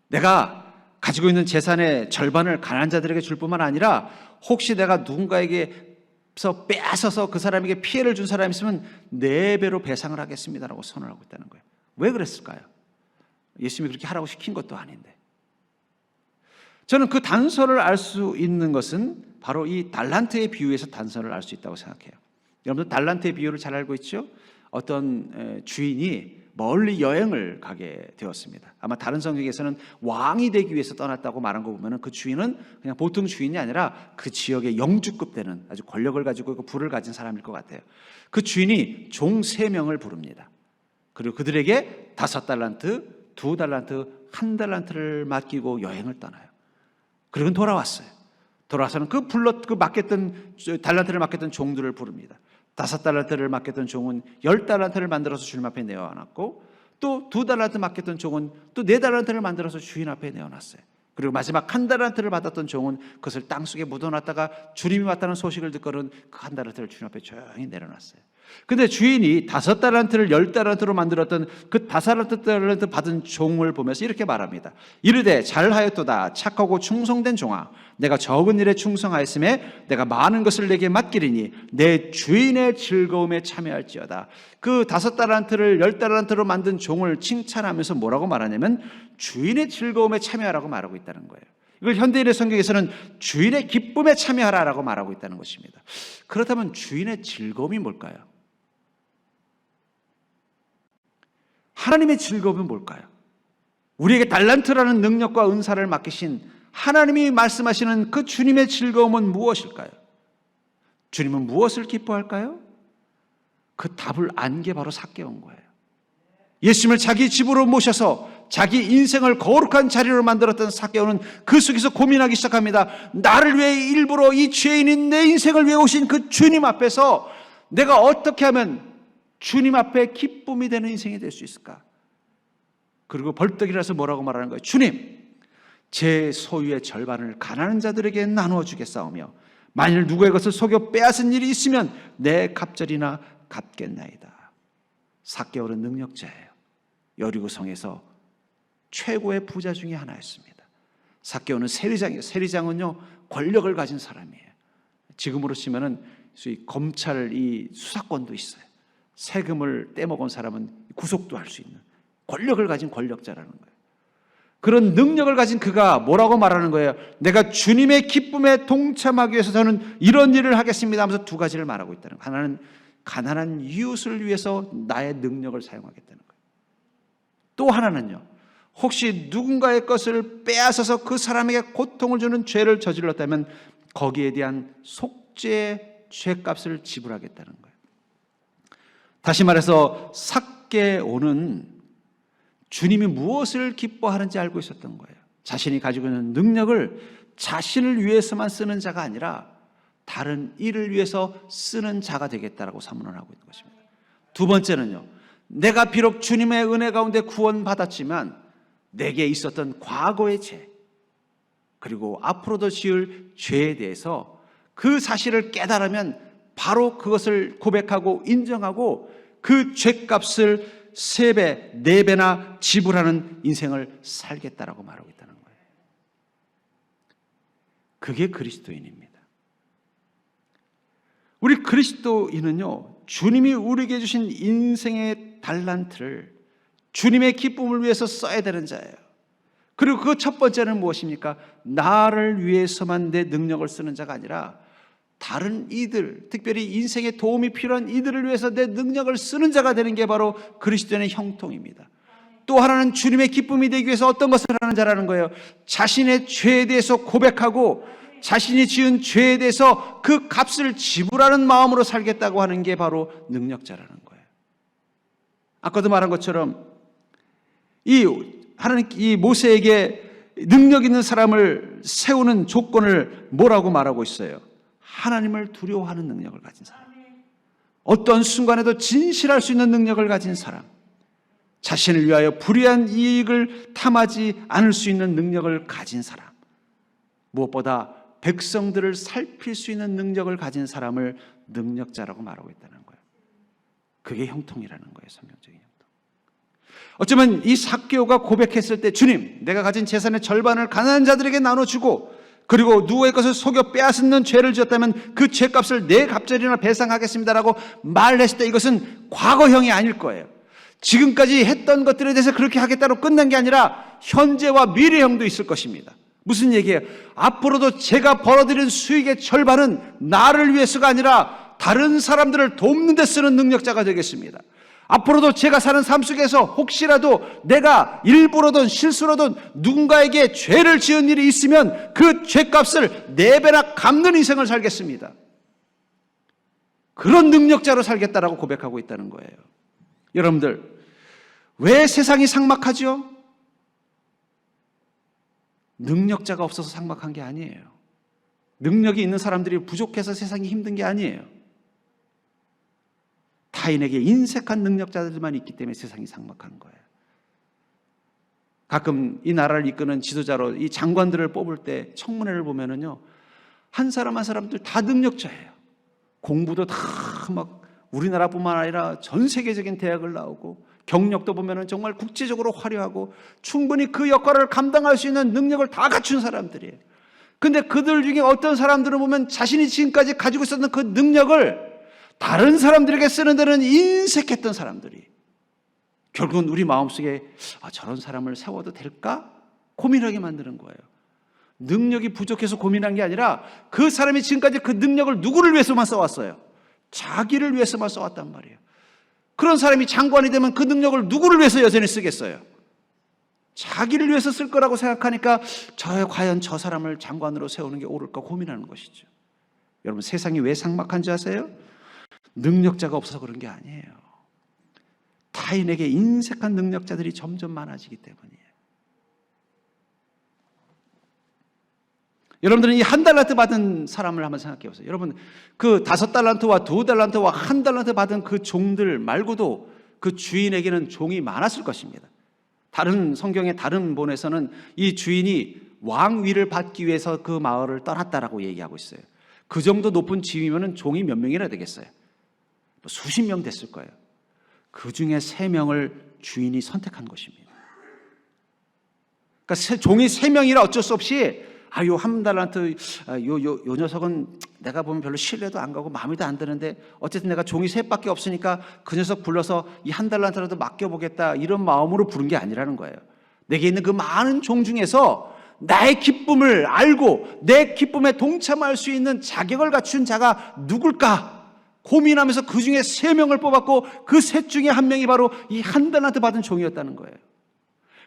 내가 가지고 있는 재산의 절반을 가난한 자들에게 줄 뿐만 아니라 혹시 내가 누군가에게서 빼앗아서 그 사람에게 피해를 준 사람이 있으면 4배로 배상을 하겠습니다라고 선언하고 있다는 거예요. 왜 그랬을까요? 예수님이 그렇게 하라고 시킨 것도 아닌데. 저는 그 단서를 알 수 있는 것은 바로 이 달란트의 비유에서 단서를 알 수 있다고 생각해요. 여러분들 달란트의 비유를 잘 알고 있죠? 어떤 주인이 멀리 여행을 가게 되었습니다. 아마 다른 성경에서는 왕이 되기 위해서 떠났다고 말한 거 보면 그 주인은 그냥 보통 주인이 아니라 그 지역의 영주급 되는 아주 권력을 가지고 있고 부를 가진 사람일 것 같아요. 그 주인이 종 3명을 부릅니다. 그리고 그들에게 5달란트, 2달란트, 1달란트를 맡기고 여행을 떠나요. 그리고 돌아왔어요. 돌아와서는 그 맡겼던 달란트를 맡겼던 종들을 부릅니다. 5달란트를 맡겼던 종은 10달란트를 만들어서 주님 앞에 내어놨고, 또 2달란트 맡겼던 종은 또 4달란트를 만들어서 주인 앞에 내어놨어요. 그리고 마지막 1달란트를 받았던 종은 그것을 땅속에 묻어놨다가 주님이 왔다는 소식을 듣고는 그 1달란트를 주님 앞에 조용히 내려놨어요. 근데 주인이 5달란트를 10달란트로 만들었던 그 5달란트 받은 종을 보면서 이렇게 말합니다. 이르되 잘하였도다 착하고 충성된 종아, 내가 적은 일에 충성하였음에 내가 많은 것을 내게 맡기리니 내 주인의 즐거움에 참여할지어다. 그 5달란트를 10달란트로 만든 종을 칭찬하면서 뭐라고 말하냐면 주인의 즐거움에 참여하라고 말하고 있다는 거예요. 이걸 현대인의 성경에서는 주인의 기쁨에 참여하라라고 말하고 있다는 것입니다. 그렇다면 주인의 즐거움이 뭘까요? 하나님의 즐거움은 뭘까요? 우리에게 달란트라는 능력과 은사를 맡기신 하나님이 말씀하시는 그 주님의 즐거움은 무엇일까요? 주님은 무엇을 기뻐할까요? 그 답을 안 게 바로 삭개오인 거예요. 예수님을 자기 집으로 모셔서 자기 인생을 거룩한 자리로 만들었던 삭개오는 그 속에서 고민하기 시작합니다. 나를 위해 일부러 이 죄인인 내 인생을 위해 오신 그 주님 앞에서 내가 어떻게 하면 주님 앞에 기쁨이 되는 인생이 될 수 있을까? 그리고 벌떡 일어나서 뭐라고 말하는 거예요? 주님, 제 소유의 절반을 가난한 자들에게 나누어 주겠사오며 만일 누구의 것을 속여 빼앗은 일이 있으면 내 갑절이나 갚겠나이다. 삭개오는 능력자예요. 여리고성에서 최고의 부자 중에 하나였습니다. 삭개오는 세리장이에요. 세리장은요 권력을 가진 사람이에요. 지금으로 치면은 검찰 이 수사권도 있어요. 세금을 떼먹은 사람은 구속도 할 수 있는 권력을 가진 권력자라는 거예요. 그런 능력을 가진 그가 뭐라고 말하는 거예요? 내가 주님의 기쁨에 동참하기 위해서 저는 이런 일을 하겠습니다 하면서 2가지를 말하고 있다는 거예요. 하나는 가난한 이웃을 위해서 나의 능력을 사용하겠다는 거예요. 또 하나는요, 혹시 누군가의 것을 빼앗아서 그 사람에게 고통을 주는 죄를 저질렀다면 거기에 대한 속죄의 죄값을 지불하겠다는 거예요. 다시 말해서 삭개오는 주님이 무엇을 기뻐하는지 알고 있었던 거예요. 자신이 가지고 있는 능력을 자신을 위해서만 쓰는 자가 아니라 다른 일을 위해서 쓰는 자가 되겠다라고 선언을 하고 있는 것입니다. 2번째는요, 내가 비록 주님의 은혜 가운데 구원받았지만 내게 있었던 과거의 죄 그리고 앞으로도 지을 죄에 대해서 그 사실을 깨달으면 바로 그것을 고백하고 인정하고 그 죄값을 3배, 4배나 지불하는 인생을 살겠다라고 말하고 있다는 거예요. 그게 그리스도인입니다. 우리 그리스도인은요, 주님이 우리에게 주신 인생의 달란트를 주님의 기쁨을 위해서 써야 되는 자예요. 그리고 그 첫 번째는 무엇입니까? 나를 위해서만 내 능력을 쓰는 자가 아니라 다른 이들, 특별히 인생에 도움이 필요한 이들을 위해서 내 능력을 쓰는 자가 되는 게 바로 그리스도인의 형통입니다. 또 하나는 주님의 기쁨이 되기 위해서 어떤 것을 하는 자라는 거예요. 자신의 죄에 대해서 고백하고 자신이 지은 죄에 대해서 그 값을 지불하는 마음으로 살겠다고 하는 게 바로 능력자라는 거예요. 아까도 말한 것처럼 이 모세에게 능력 있는 사람을 세우는 조건을 뭐라고 말하고 있어요? 하나님을 두려워하는 능력을 가진 사람, 어떤 순간에도 진실할 수 있는 능력을 가진 사람, 자신을 위하여 불의한 이익을 탐하지 않을 수 있는 능력을 가진 사람, 무엇보다 백성들을 살필 수 있는 능력을 가진 사람을 능력자라고 말하고 있다는 거예요. 그게 형통이라는 거예요. 성경적인 형통. 어쩌면 이 삭개오가 고백했을 때 주님, 내가 가진 재산의 절반을 가난한 자들에게 나눠주고 그리고 누구의 것을 속여 빼앗는 죄를 지었다면 그 죄값을 네 갑절이나 배상하겠습니다라고 말했을 때 이것은 과거형이 아닐 거예요. 지금까지 했던 것들에 대해서 그렇게 하겠다로 끝난 게 아니라 현재와 미래형도 있을 것입니다. 무슨 얘기예요? 앞으로도 제가 벌어들인 수익의 절반은 나를 위해서가 아니라 다른 사람들을 돕는 데 쓰는 능력자가 되겠습니다. 앞으로도 제가 사는 삶 속에서 혹시라도 내가 일부러든 실수로든 누군가에게 죄를 지은 일이 있으면 그 죄값을 4배나 갚는 인생을 살겠습니다. 그런 능력자로 살겠다라고 고백하고 있다는 거예요. 여러분들, 왜 세상이 삭막하죠? 능력자가 없어서 삭막한 게 아니에요. 능력이 있는 사람들이 부족해서 세상이 힘든 게 아니에요. 타인에게 인색한 능력자들만 있기 때문에 세상이 삭막한 거예요. 가끔 이 나라를 이끄는 지도자로 이 장관들을 뽑을 때 청문회를 보면은요, 한 사람 한 사람들 다 능력자예요. 공부도 다 막 우리나라뿐만 아니라 전 세계적인 대학을 나오고 경력도 보면은 정말 국제적으로 화려하고 충분히 그 역할을 감당할 수 있는 능력을 다 갖춘 사람들이에요. 근데 그들 중에 어떤 사람들을 보면 자신이 지금까지 가지고 있었던 그 능력을 다른 사람들에게 쓰는 데는 인색했던 사람들이 결국은 우리 마음속에 저런 사람을 세워도 될까? 고민하게 만드는 거예요. 능력이 부족해서 고민한 게 아니라 그 사람이 지금까지 그 능력을 누구를 위해서만 써왔어요? 자기를 위해서만 써왔단 말이에요. 그런 사람이 장관이 되면 그 능력을 누구를 위해서 여전히 쓰겠어요? 자기를 위해서 쓸 거라고 생각하니까 과연 저 사람을 장관으로 세우는 게 옳을까 고민하는 것이죠. 여러분, 세상이 왜 삭막한지 아세요? 능력자가 없어서 그런 게 아니에요. 타인에게 인색한 능력자들이 점점 많아지기 때문이에요. 여러분들은 이 1달란트 받은 사람을 한번 생각해 보세요. 여러분, 그 5달란트와 2달란트와 1달란트 받은 그 종들 말고도 그 주인에게는 종이 많았을 것입니다. 다른 성경의 다른 본에서는 이 주인이 왕위를 받기 위해서 그 마을을 떠났다라고 얘기하고 있어요. 그 정도 높은 지위면 종이 몇 명이나 되겠어요? 수십 명 됐을 거예요. 그 중에 3명을 주인이 선택한 것입니다. 그러니까 종이 3명이라 어쩔 수 없이 요 1달란트 요 녀석은 내가 보면 별로 신뢰도 안 가고 마음에도 안 드는데 어쨌든 내가 종이 3밖에 없으니까 그 녀석 불러서 이 1달란트라도 맡겨보겠다 이런 마음으로 부른 게 아니라는 거예요. 내게 있는 그 많은 종 중에서 나의 기쁨을 알고 내 기쁨에 동참할 수 있는 자격을 갖춘 자가 누굴까 고민하면서 그 중에 3명을 뽑았고 그 셋 중에 1명이 바로 이 1달란트 받은 종이었다는 거예요.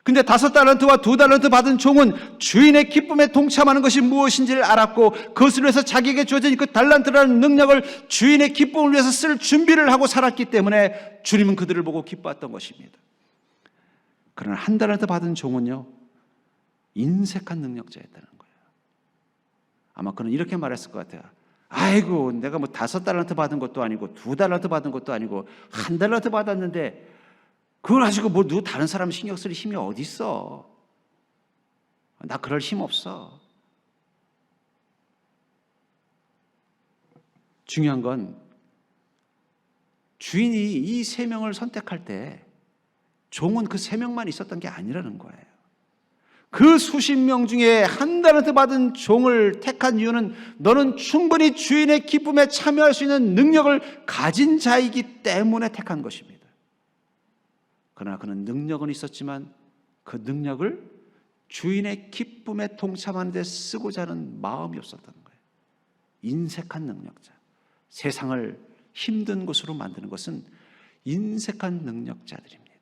근데 5달란트와 2달란트 받은 종은 주인의 기쁨에 동참하는 것이 무엇인지를 알았고 그것을 위해서 자기에게 주어진 그 달란트라는 능력을 주인의 기쁨을 위해서 쓸 준비를 하고 살았기 때문에 주님은 그들을 보고 기뻐했던 것입니다. 그러나 1달란트 받은 종은요, 인색한 능력자였다는 거예요. 아마 그는 이렇게 말했을 것 같아요. 아이고, 내가 뭐 5달란트 받은 것도 아니고 2달란트 받은 것도 아니고 1달란트 받았는데 그걸 가지고 뭐 누구 다른 사람 신경 쓸 힘이 어디 있어? 나 그럴 힘 없어. 중요한 건 주인이 이 3명을 선택할 때 종은 그 3명만 있었던 게 아니라는 거예요. 그 수십 명 중에 1달란트 받은 종을 택한 이유는 너는 충분히 주인의 기쁨에 참여할 수 있는 능력을 가진 자이기 때문에 택한 것입니다. 그러나 그는 능력은 있었지만 그 능력을 주인의 기쁨에 동참하는 데 쓰고자 하는 마음이 없었다는 거예요. 인색한 능력자. 세상을 힘든 곳으로 만드는 것은 인색한 능력자들입니다.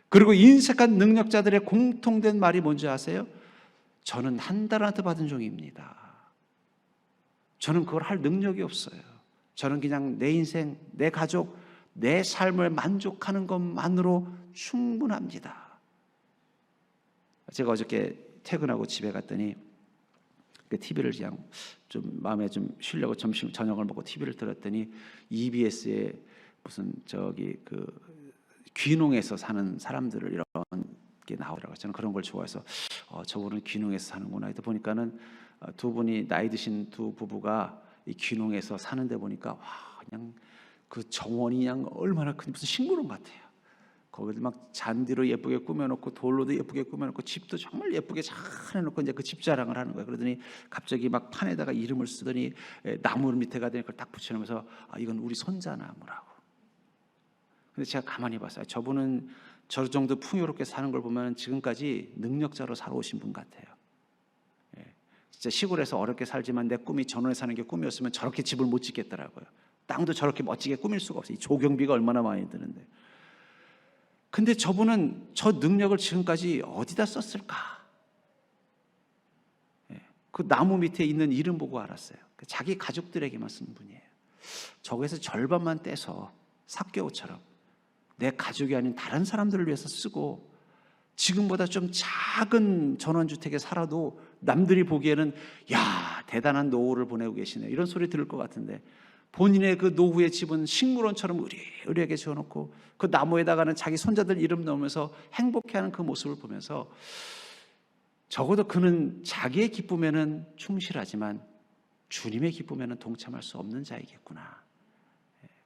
그리고 인색한 능력자들의 공통된 말이 뭔지 아세요? 저는 1달란트 받은 종입니다. 저는 그걸 할 능력이 없어요. 저는 그냥 내 인생, 내 가족, 내 삶을 만족하는 것만으로 충분합니다. 제가 어저께 퇴근하고 집에 갔더니 그 TV를 그냥 좀 마음에 좀 쉬려고 저녁을 먹고 TV를 들었더니 EBS에 무슨 그 귀농에서 사는 사람들을 이런 게 나오더라고요. 저는 그런 걸 좋아해서 저분은 귀농에서 사는구나. 이때 보니까는 두 분이 나이 드신 두 부부가 이 귀농에서 사는데 보니까 와, 그냥 그 정원이 그냥 얼마나 큰 무슨 식물원 같아요. 거기를 막 잔디로 예쁘게 꾸며놓고 돌로도 예쁘게 꾸며놓고 집도 정말 예쁘게 잘 해놓고 이제 그 집 자랑을 하는 거예요. 그러더니 갑자기 막 판에다가 이름을 쓰더니 나무 밑에 가더니 그걸 딱 붙여놓으면서 이건 우리 손자 나무라고. 근데 제가 가만히 봤어요. 저분은 저 정도 풍요롭게 사는 걸 보면 지금까지 능력자로 살아오신 분 같아요. 진짜 시골에서 어렵게 살지만 내 꿈이 전원에 사는 게 꿈이었으면 저렇게 집을 못 짓겠더라고요. 땅도 저렇게 멋지게 꾸밀 수가 없어요. 이 조경비가 얼마나 많이 드는데. 근데 저분은 저 능력을 지금까지 어디다 썼을까? 그 나무 밑에 있는 이름 보고 알았어요. 자기 가족들에게만 쓴 분이에요. 저거에서 절반만 떼서 삭개오처럼 내 가족이 아닌 다른 사람들을 위해서 쓰고, 지금보다 좀 작은 전원주택에 살아도 남들이 보기에는 야, 대단한 노후를 보내고 계시네, 이런 소리 들을 것 같은데, 본인의 그 노후의 집은 식물원처럼 으리으리하게 지어놓고 그 나무에다가는 자기 손자들 이름 넣으면서 행복해하는 그 모습을 보면서 적어도 그는 자기의 기쁨에는 충실하지만 주님의 기쁨에는 동참할 수 없는 자이겠구나,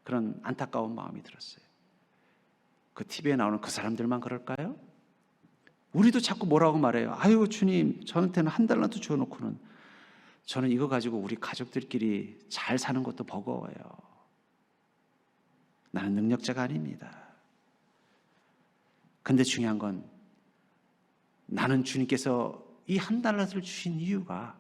그런 안타까운 마음이 들었어요. 그 TV에 나오는 그 사람들만 그럴까요? 우리도 자꾸 뭐라고 말해요. 아유 주님, 저한테는 한 달란트 주어놓고는 저는 이거 가지고 우리 가족들끼리 잘 사는 것도 버거워요. 나는 능력자가 아닙니다. 근데 중요한 건 나는 주님께서 이 한 달란트를 주신 이유가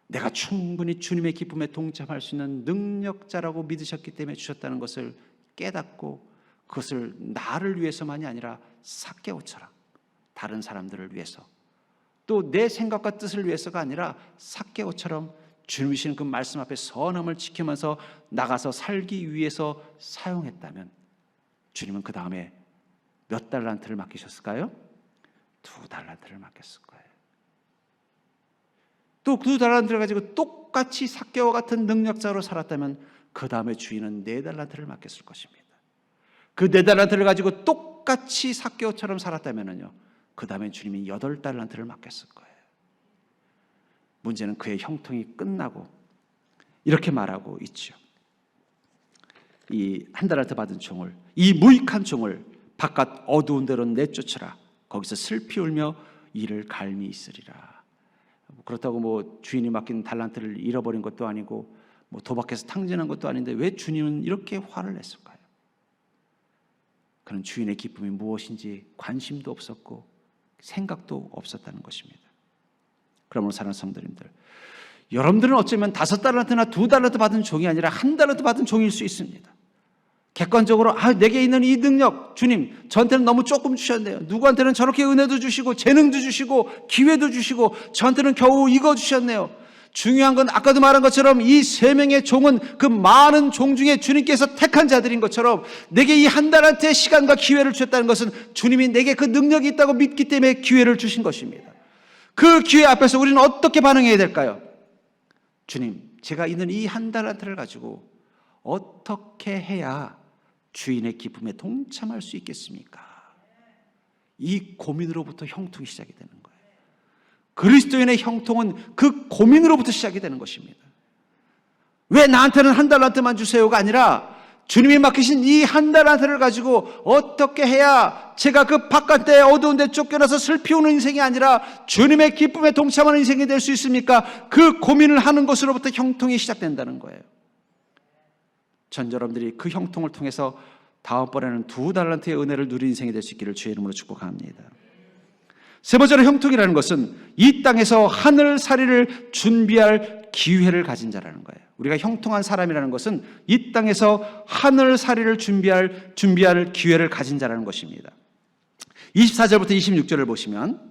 내가 충분히 주님의 기쁨에 동참할 수 있는 능력자라고 믿으셨기 때문에 주셨다는 것을 깨닫고, 그것을 나를 위해서만이 아니라 삭개오처럼 다른 사람들을 위해서, 또 내 생각과 뜻을 위해서가 아니라 삭개오처럼 주님이신 그 말씀 앞에 선함을 지키면서 나가서 살기 위해서 사용했다면, 주님은 그 다음에 몇 달란트를 맡기셨을까요? 2달란트를 맡겼을 거예요. 또 2달란트를 가지고 똑같이 삭개와 같은 능력자로 살았다면 그 다음에 주인은 4달란트를 맡겼을 것입니다. 그 4달란트를 가지고 똑같이 삭개오처럼 살았다면요, 그 다음에 주님이 8달란트를 맡겼을 거예요. 문제는 그의 형통이 끝나고 이렇게 말하고 있죠. 이 한 달란트 받은 종을, 이 무익한 종을 바깥 어두운 데로 내쫓으라. 거기서 슬피 울며 이를 갈미 있으리라. 그렇다고 뭐 주인이 맡긴 달란트를 잃어버린 것도 아니고 뭐 도박해서 탕진한 것도 아닌데 왜 주님은 이렇게 화를 냈을까요? 그는 주인의 기쁨이 무엇인지 관심도 없었고 생각도 없었다는 것입니다. 그러므로 사랑하는 성도님들, 여러분들은 어쩌면 5달란트나 2달란트 받은 종이 아니라 1달란트 받은 종일 수 있습니다. 객관적으로 내게 있는 이 능력, 주님 저한테는 너무 조금 주셨네요. 누구한테는 저렇게 은혜도 주시고 재능도 주시고 기회도 주시고 저한테는 겨우 이거 주셨네요. 중요한 건 아까도 말한 것처럼 이 3명의 종은 그 많은 종 중에 주님께서 택한 자들인 것처럼 내게 이 1달란트의 시간과 기회를 주셨다는 것은 주님이 내게 그 능력이 있다고 믿기 때문에 기회를 주신 것입니다. 그 기회 앞에서 우리는 어떻게 반응해야 될까요? 주님, 제가 있는 이 1달란트를 가지고 어떻게 해야 주인의 기쁨에 동참할 수 있겠습니까? 이 고민으로부터 형통이 시작이 되는 거예요. 그리스도인의 형통은 그 고민으로부터 시작이 되는 것입니다. 왜 나한테는 1달란트만 주세요가 아니라 주님이 맡기신 이 1달란트를 가지고 어떻게 해야 제가 그 바깥에 어두운 데 쫓겨나서 슬피 우는 인생이 아니라 주님의 기쁨에 동참하는 인생이 될 수 있습니까? 그 고민을 하는 것으로부터 형통이 시작된다는 거예요. 전 여러분들이 그 형통을 통해서 다음번에는 2달란트의 은혜를 누린 인생이 될 수 있기를 주의 이름으로 축복합니다. 세 번째로 형통이라는 것은 이 땅에서 하늘살이를 준비할 기회를 가진 자라는 거예요. 우리가 형통한 사람이라는 것은 이 땅에서 하늘살이를 준비할 기회를 가진 자라는 것입니다. 24절부터 26절을 보시면,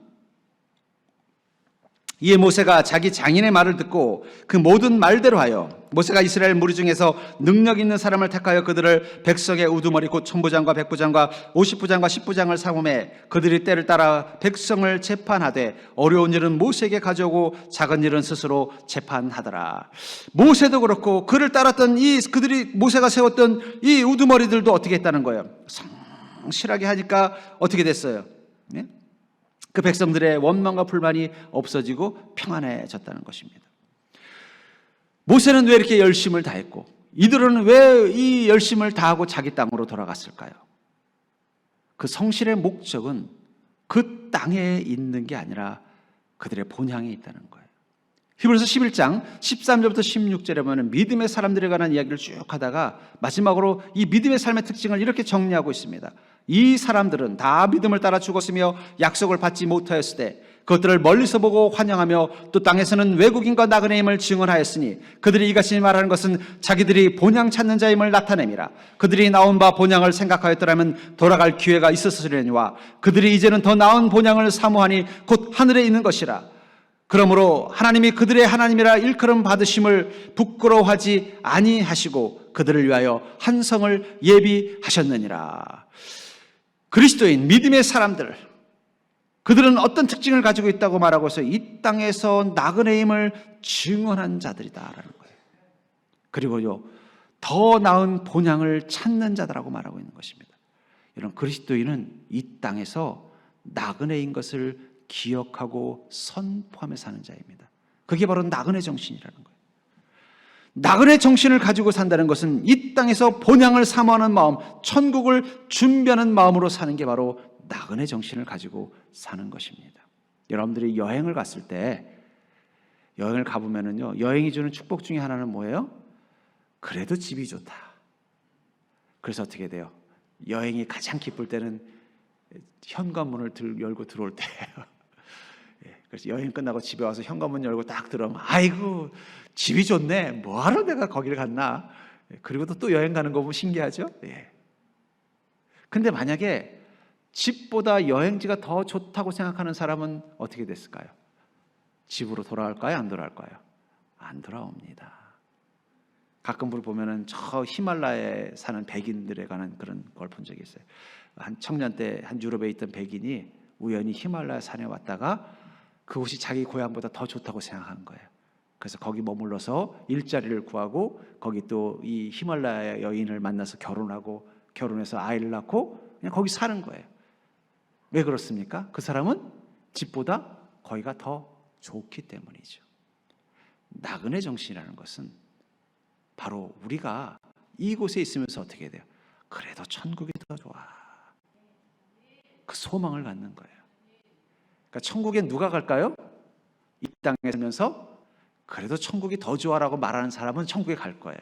이에 모세가 자기 장인의 말을 듣고 그 모든 말대로 하여 모세가 이스라엘 무리 중에서 능력 있는 사람을 택하여 그들을 백성의 우두머리 곧 천부장과 백부장과 50부장과 10부장을 삼음해 그들이 때를 따라 백성을 재판하되 어려운 일은 모세에게 가져오고 작은 일은 스스로 재판하더라. 모세도 그렇고 그를 따랐던 그들이 모세가 세웠던 이 우두머리들도 어떻게 했다는 거예요? 성실하게 하니까 어떻게 됐어요? 네? 그 백성들의 원망과 불만이 없어지고 평안해졌다는 것입니다. 모세는 왜 이렇게 열심을 다했고 이들은 왜 이 열심을 다하고 자기 땅으로 돌아갔을까요? 그 성실의 목적은 그 땅에 있는 게 아니라 그들의 본향에 있다는 거예요. 히브리서 11장 13절부터 16절에 보면 믿음의 사람들에 관한 이야기를 쭉 하다가 마지막으로 이 믿음의 삶의 특징을 이렇게 정리하고 있습니다. 이 사람들은 다 믿음을 따라 죽었으며 약속을 받지 못하였을 때 그것들을 멀리서 보고 환영하며 또 땅에서는 외국인과 나그네임을 증언하였으니 그들이 이같이 말하는 것은 자기들이 본향 찾는 자임을 나타냄이라. 그들이 나온 바 본향을 생각하였더라면 돌아갈 기회가 있었으려니와 그들이 이제는 더 나은 본향을 사모하니 곧 하늘에 있는 것이라. 그러므로 하나님이 그들의 하나님이라 일컬음 받으심을 부끄러워하지 아니하시고 그들을 위하여 한 성을 예비하셨느니라. 그리스도인 믿음의 사람들, 그들은 어떤 특징을 가지고 있다고 말하고 있어요? 이 땅에서 나그네임을 증언한 자들이다라는 거예요. 그리고요, 더 나은 본향을 찾는 자들라고 말하고 있는 것입니다. 이런 그리스도인은 이 땅에서 나그네인 것을 기억하고 선포하며 사는 자입니다. 그게 바로 나그네 정신이라는 거예요. 나그네 정신을 가지고 산다는 것은 이 땅에서 본향을 사모하는 마음, 천국을 준비하는 마음으로 사는 게 바로 나그네 정신을 가지고 사는 것입니다. 여러분들이 여행을 갔을 때, 여행을 가보면은요, 여행이 주는 축복 중에 하나는 뭐예요? 그래도 집이 좋다. 그래서 어떻게 돼요? 여행이 가장 기쁠 때는 현관문을 열고 들어올 때예요. 그래서 여행 끝나고 집에 와서 현관문 열고 딱 들어오면 아이고 집이 좋네. 뭐하러 내가 거기를 갔나. 그리고 또 여행 가는 거 보면 신기하죠. 근데 만약에 집보다 여행지가 더 좋다고 생각하는 사람은 어떻게 됐을까요? 집으로 돌아올까요? 안 돌아올까요? 안 돌아옵니다. 가끔 보면은 저 히말라야에 사는 백인들에 관한 그런 걸 본 적이 있어요. 한 청년 때 한 유럽에 있던 백인이 우연히 히말라야 산에 왔다가 그곳이 자기 고향보다 더 좋다고 생각한 거예요. 그래서 거기 머물러서 일자리를 구하고 거기 또 이 히말라야 여인을 만나서 결혼하고 결혼해서 아이를 낳고 그냥 거기 사는 거예요. 왜 그렇습니까? 그 사람은 집보다 거기가 더 좋기 때문이죠. 나그네 정신이라는 것은 바로 우리가 이곳에 있으면서 어떻게 돼요? 그래도 천국이 더 좋아. 그 소망을 갖는 거예요. 그러니까 천국에 누가 갈까요? 이 땅에 살면서 그래도 천국이 더 좋아라고 말하는 사람은 천국에 갈 거예요.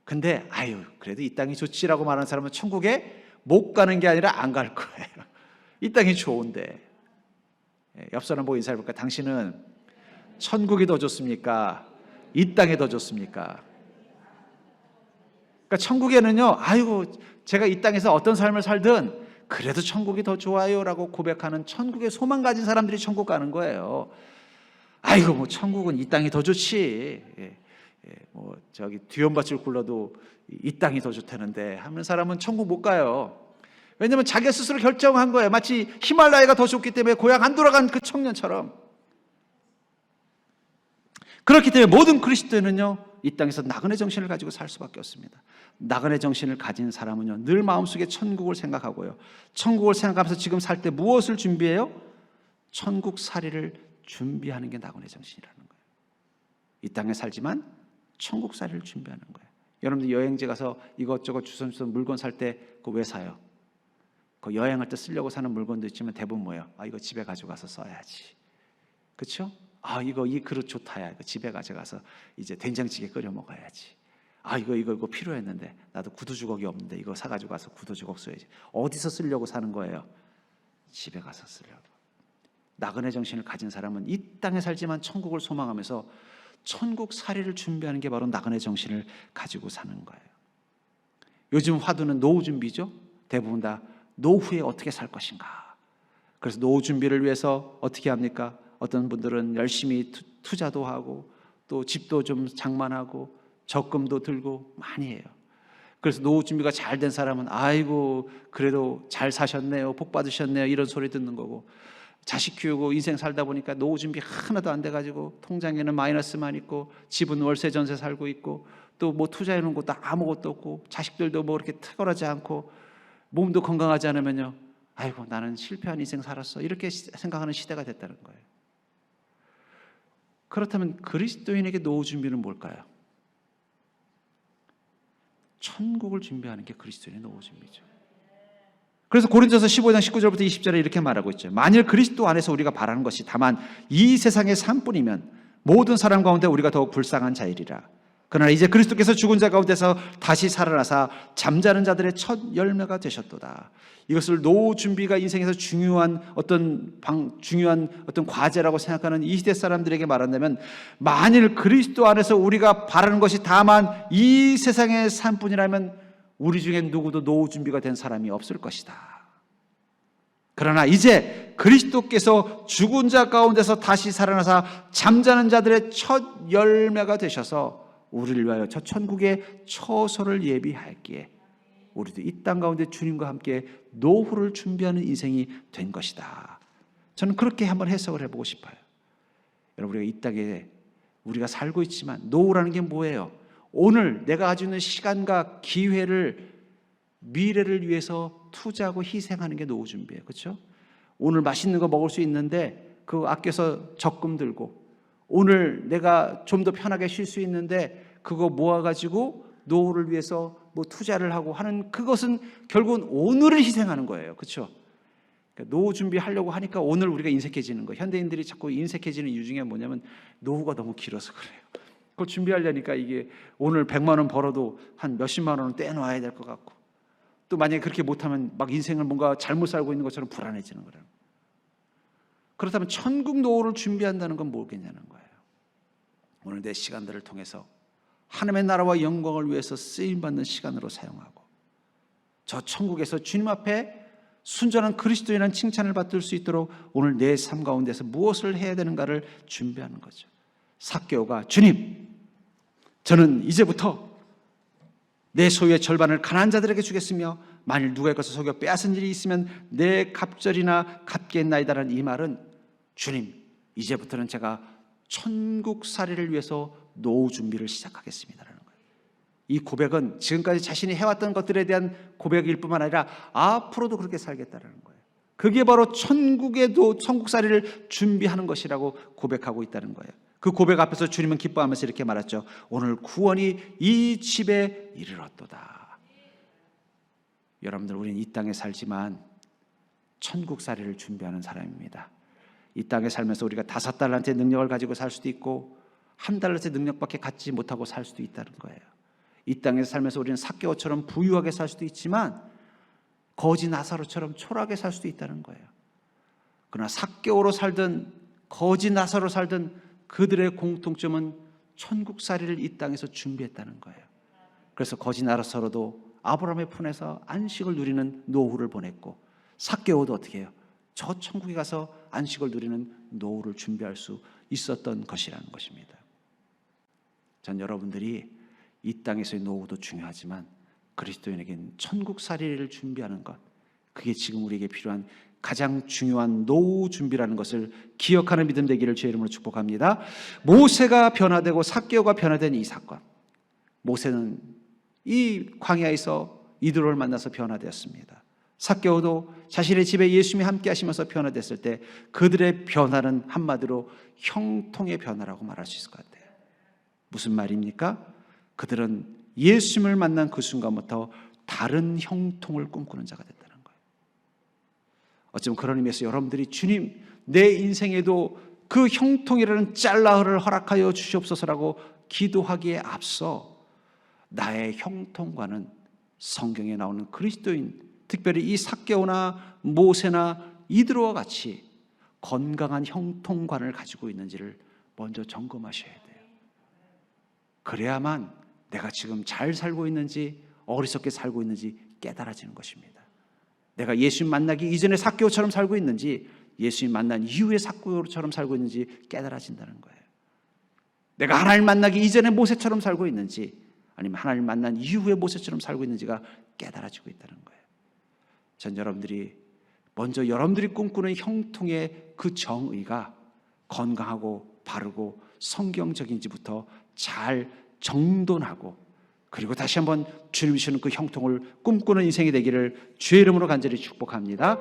근데 아유 그래도 이 땅이 좋지라고 말하는 사람은 천국에 못 가는 게 아니라 안 갈 거예요. 이 땅이 좋은데. 옆 사람 보고 인사해볼까? 당신은 천국이 더 좋습니까? 이 땅이 더 좋습니까? 그러니까 천국에는요, 아이고 제가 이 땅에서 어떤 삶을 살든 그래도 천국이 더 좋아요라고 고백하는 천국의 소망 가진 사람들이 천국 가는 거예요. 아이고 뭐 천국은 이 땅이 더 좋지. 뭐 저기 뒤연밭을 굴러도 이 땅이 더 좋다는데 하는 사람은 천국 못 가요. 왜냐하면 자기가 스스로 결정한 거예요. 마치 히말라야가 더 좋기 때문에 고향 안 돌아간 그 청년처럼. 그렇기 때문에 모든 그리스도인은요, 이 땅에서 나그네 정신을 가지고 살 수밖에 없습니다. 나그네 정신을 가진 사람은요, 늘 마음속에 천국을 생각하고요, 천국을 생각하면서 지금 살 때 무엇을 준비해요? 천국 살이를 준비하는 게 나그네 정신이라는 거예요. 이 땅에 살지만 천국 살이를 준비하는 거예요. 여러분들 여행지 가서 이것저것 주섬주섬 물건 살 때 그거 왜 사요? 그 여행할 때 쓰려고 사는 물건도 있지만 대부분 뭐예요? 아 이거 집에 가져가서 써야지. 그렇죠? 아 이거 이 그릇 좋다야. 이거 집에 가져가서 이제 된장찌개 끓여 먹어야지. 아 이거 필요했는데 나도 구두주걱이 없는데 이거 사가지고 가서 구두주걱 써야지. 어디서 쓰려고 사는 거예요? 집에 가서 쓰려고. 나그네 정신을 가진 사람은 이 땅에 살지만 천국을 소망하면서 천국 살이를 준비하는 게 바로 나그네 정신을 가지고 사는 거예요. 요즘 화두는 노후 준비죠. 대부분 다 노후에 어떻게 살 것인가. 그래서 노후 준비를 위해서 어떻게 합니까? 어떤 분들은 열심히 투자도 하고 또 집도 좀 장만하고 적금도 들고 많이 해요. 그래서 노후 준비가 잘 된 사람은 아이고 그래도 잘 사셨네요, 복 받으셨네요 이런 소리 듣는 거고, 자식 키우고 인생 살다 보니까 노후 준비 하나도 안 돼가지고 통장에는 마이너스만 있고 집은 월세 전세 살고 있고 또 뭐 투자해 놓은 것도 아무것도 없고 자식들도 뭐 이렇게 탁월하지 않고 몸도 건강하지 않으면요, 아이고 나는 실패한 인생 살았어 이렇게 생각하는 시대가 됐다는 거예요. 그렇다면 그리스도인에게 노후 준비는 뭘까요? 천국을 준비하는 게 그리스도인의 노후 준비죠. 그래서 고린도서 15장 19절부터 20절에 이렇게 말하고 있죠. 만일 그리스도 안에서 우리가 바라는 것이 다만 이 세상의 삶뿐이면 모든 사람 가운데 우리가 더욱 불쌍한 자이리라. 그러나 이제 그리스도께서 죽은 자 가운데서 다시 살아나사 잠자는 자들의 첫 열매가 되셨도다. 이것을 노후 준비가 인생에서 중요한 어떤 과제라고 생각하는 이 시대 사람들에게 말한다면, 만일 그리스도 안에서 우리가 바라는 것이 다만 이 세상의 삶뿐이라면 우리 중에 누구도 노후 준비가 된 사람이 없을 것이다. 그러나 이제 그리스도께서 죽은 자 가운데서 다시 살아나사 잠자는 자들의 첫 열매가 되셔서 우리를 위하여 저 천국의 처소를 예비하였기에 우리도 이 땅 가운데 주님과 함께 노후를 준비하는 인생이 된 것이다. 저는 그렇게 한번 해석을 해보고 싶어요. 여러분, 우리가 이 땅에 우리가 살고 있지만 노후라는 게 뭐예요? 오늘 내가 가지고 있는 시간과 기회를 미래를 위해서 투자하고 희생하는 게 노후 준비예요. 그렇죠? 오늘 맛있는 거 먹을 수 있는데 그거 아껴서 적금 들고, 오늘 내가 좀 더 편하게 쉴 수 있는데 그거 모아가지고 노후를 위해서 뭐 투자를 하고 하는, 그것은 결국은 오늘을 희생하는 거예요. 그렇죠? 그러니까 노후 준비하려고 하니까 오늘 우리가 인색해지는 거예요. 현대인들이 자꾸 인색해지는 이유 중에 뭐냐면 노후가 너무 길어서 그래요. 그걸 준비하려니까 이게 오늘 100만 원 벌어도 한 몇십만 원은 떼놔야 될 것 같고, 또 만약에 그렇게 못하면 막 인생을 뭔가 잘못 살고 있는 것처럼 불안해지는 거예요. 그렇다면 천국 노후를 준비한다는 건 뭐겠냐는 거예요. 오늘 내 시간들을 통해서 하나님의 나라와 영광을 위해서 쓰임받는 시간으로 사용하고, 저 천국에서 주님 앞에 순전한 그리스도인이라는 칭찬을 받을 수 있도록 오늘 내 삶 가운데서 무엇을 해야 되는가를 준비하는 거죠. 삭개오가, 주님, 저는 이제부터 내 소유의 절반을 가난한 자들에게 주겠으며 만일 누구의 것을 속여 빼앗은 일이 있으면 내 갑절이나 갚겠나이다라는 이 말은, 주님, 이제부터는 제가 천국살이를 위해서 노후 준비를 시작하겠습니다라는 거예요. 이 고백은 지금까지 자신이 해왔던 것들에 대한 고백일 뿐만 아니라 앞으로도 그렇게 살겠다라는 거예요. 그게 바로 천국살이를 준비하는 것이라고 고백하고 있다는 거예요. 그 고백 앞에서 주님은 기뻐하면서 이렇게 말했죠. 오늘 구원이 이 집에 이르렀도다. 여러분들, 우리는 이 땅에 살지만 천국살이를 준비하는 사람입니다. 이 땅에 살면서 우리가 5달란트의 능력을 가지고 살 수도 있고 1달란트의 능력밖에 갖지 못하고 살 수도 있다는 거예요. 이 땅에서 살면서 우리는 삭개오처럼 부유하게 살 수도 있지만 거지 나사로처럼 초라하게 살 수도 있다는 거예요. 그러나 삭개오로 살든 거지 나사로 살든 그들의 공통점은 천국살이를 이 땅에서 준비했다는 거예요. 그래서 거지 나사로도 아브라함의 품에서 안식을 누리는 노후를 보냈고, 삭개오도 어떻게 해요? 저 천국에 가서 안식을 누리는 노후를 준비할 수 있었던 것이라는 것입니다. 전 여러분들이 이 땅에서의 노후도 중요하지만 그리스도인에게는 천국살이를 준비하는 것, 그게 지금 우리에게 필요한 가장 중요한 노후 준비라는 것을 기억하는 믿음 되기를 주의 이름으로 축복합니다. 모세가 변화되고 삭개오가 변화된 이 사건, 모세는 이 광야에서 이드로를 만나서 변화되었습니다. 삭개오도 자신의 집에 예수님이 함께 하시면서 변화됐을 때 그들의 변화는 한마디로 형통의 변화라고 말할 수 있을 것 같아요. 무슨 말입니까? 그들은 예수님을 만난 그 순간부터 다른 형통을 꿈꾸는 자가 됐다는 거예요. 어쩌면 그런 의미에서 여러분들이 주님, 내 인생에도 그 형통이라는 짤라흐를 허락하여 주시옵소서라고 기도하기에 앞서 나의 형통과는 성경에 나오는 그리스도인, 특별히 이 삭개오나 모세나 이드로와 같이 건강한 형통관을 가지고 있는지를 먼저 점검하셔야 돼요. 그래야만 내가 지금 잘 살고 있는지 어리석게 살고 있는지 깨달아지는 것입니다. 내가 예수님 만나기 이전에 삭개오처럼 살고 있는지 예수님 만난 이후에 삭개오처럼 살고 있는지 깨달아진다는 거예요. 내가 하나님 만나기 이전에 모세처럼 살고 있는지 아니면 하나님 만난 이후에 모세처럼 살고 있는지가 깨달아지고 있다는 거예요. 전 여러분들이 먼저 여러분들이 꿈꾸는 형통의 그 정의가 건강하고 바르고 성경적인지부터 잘 정돈하고, 그리고 다시 한번 주님이 주시는 그 형통을 꿈꾸는 인생이 되기를 주의 이름으로 간절히 축복합니다.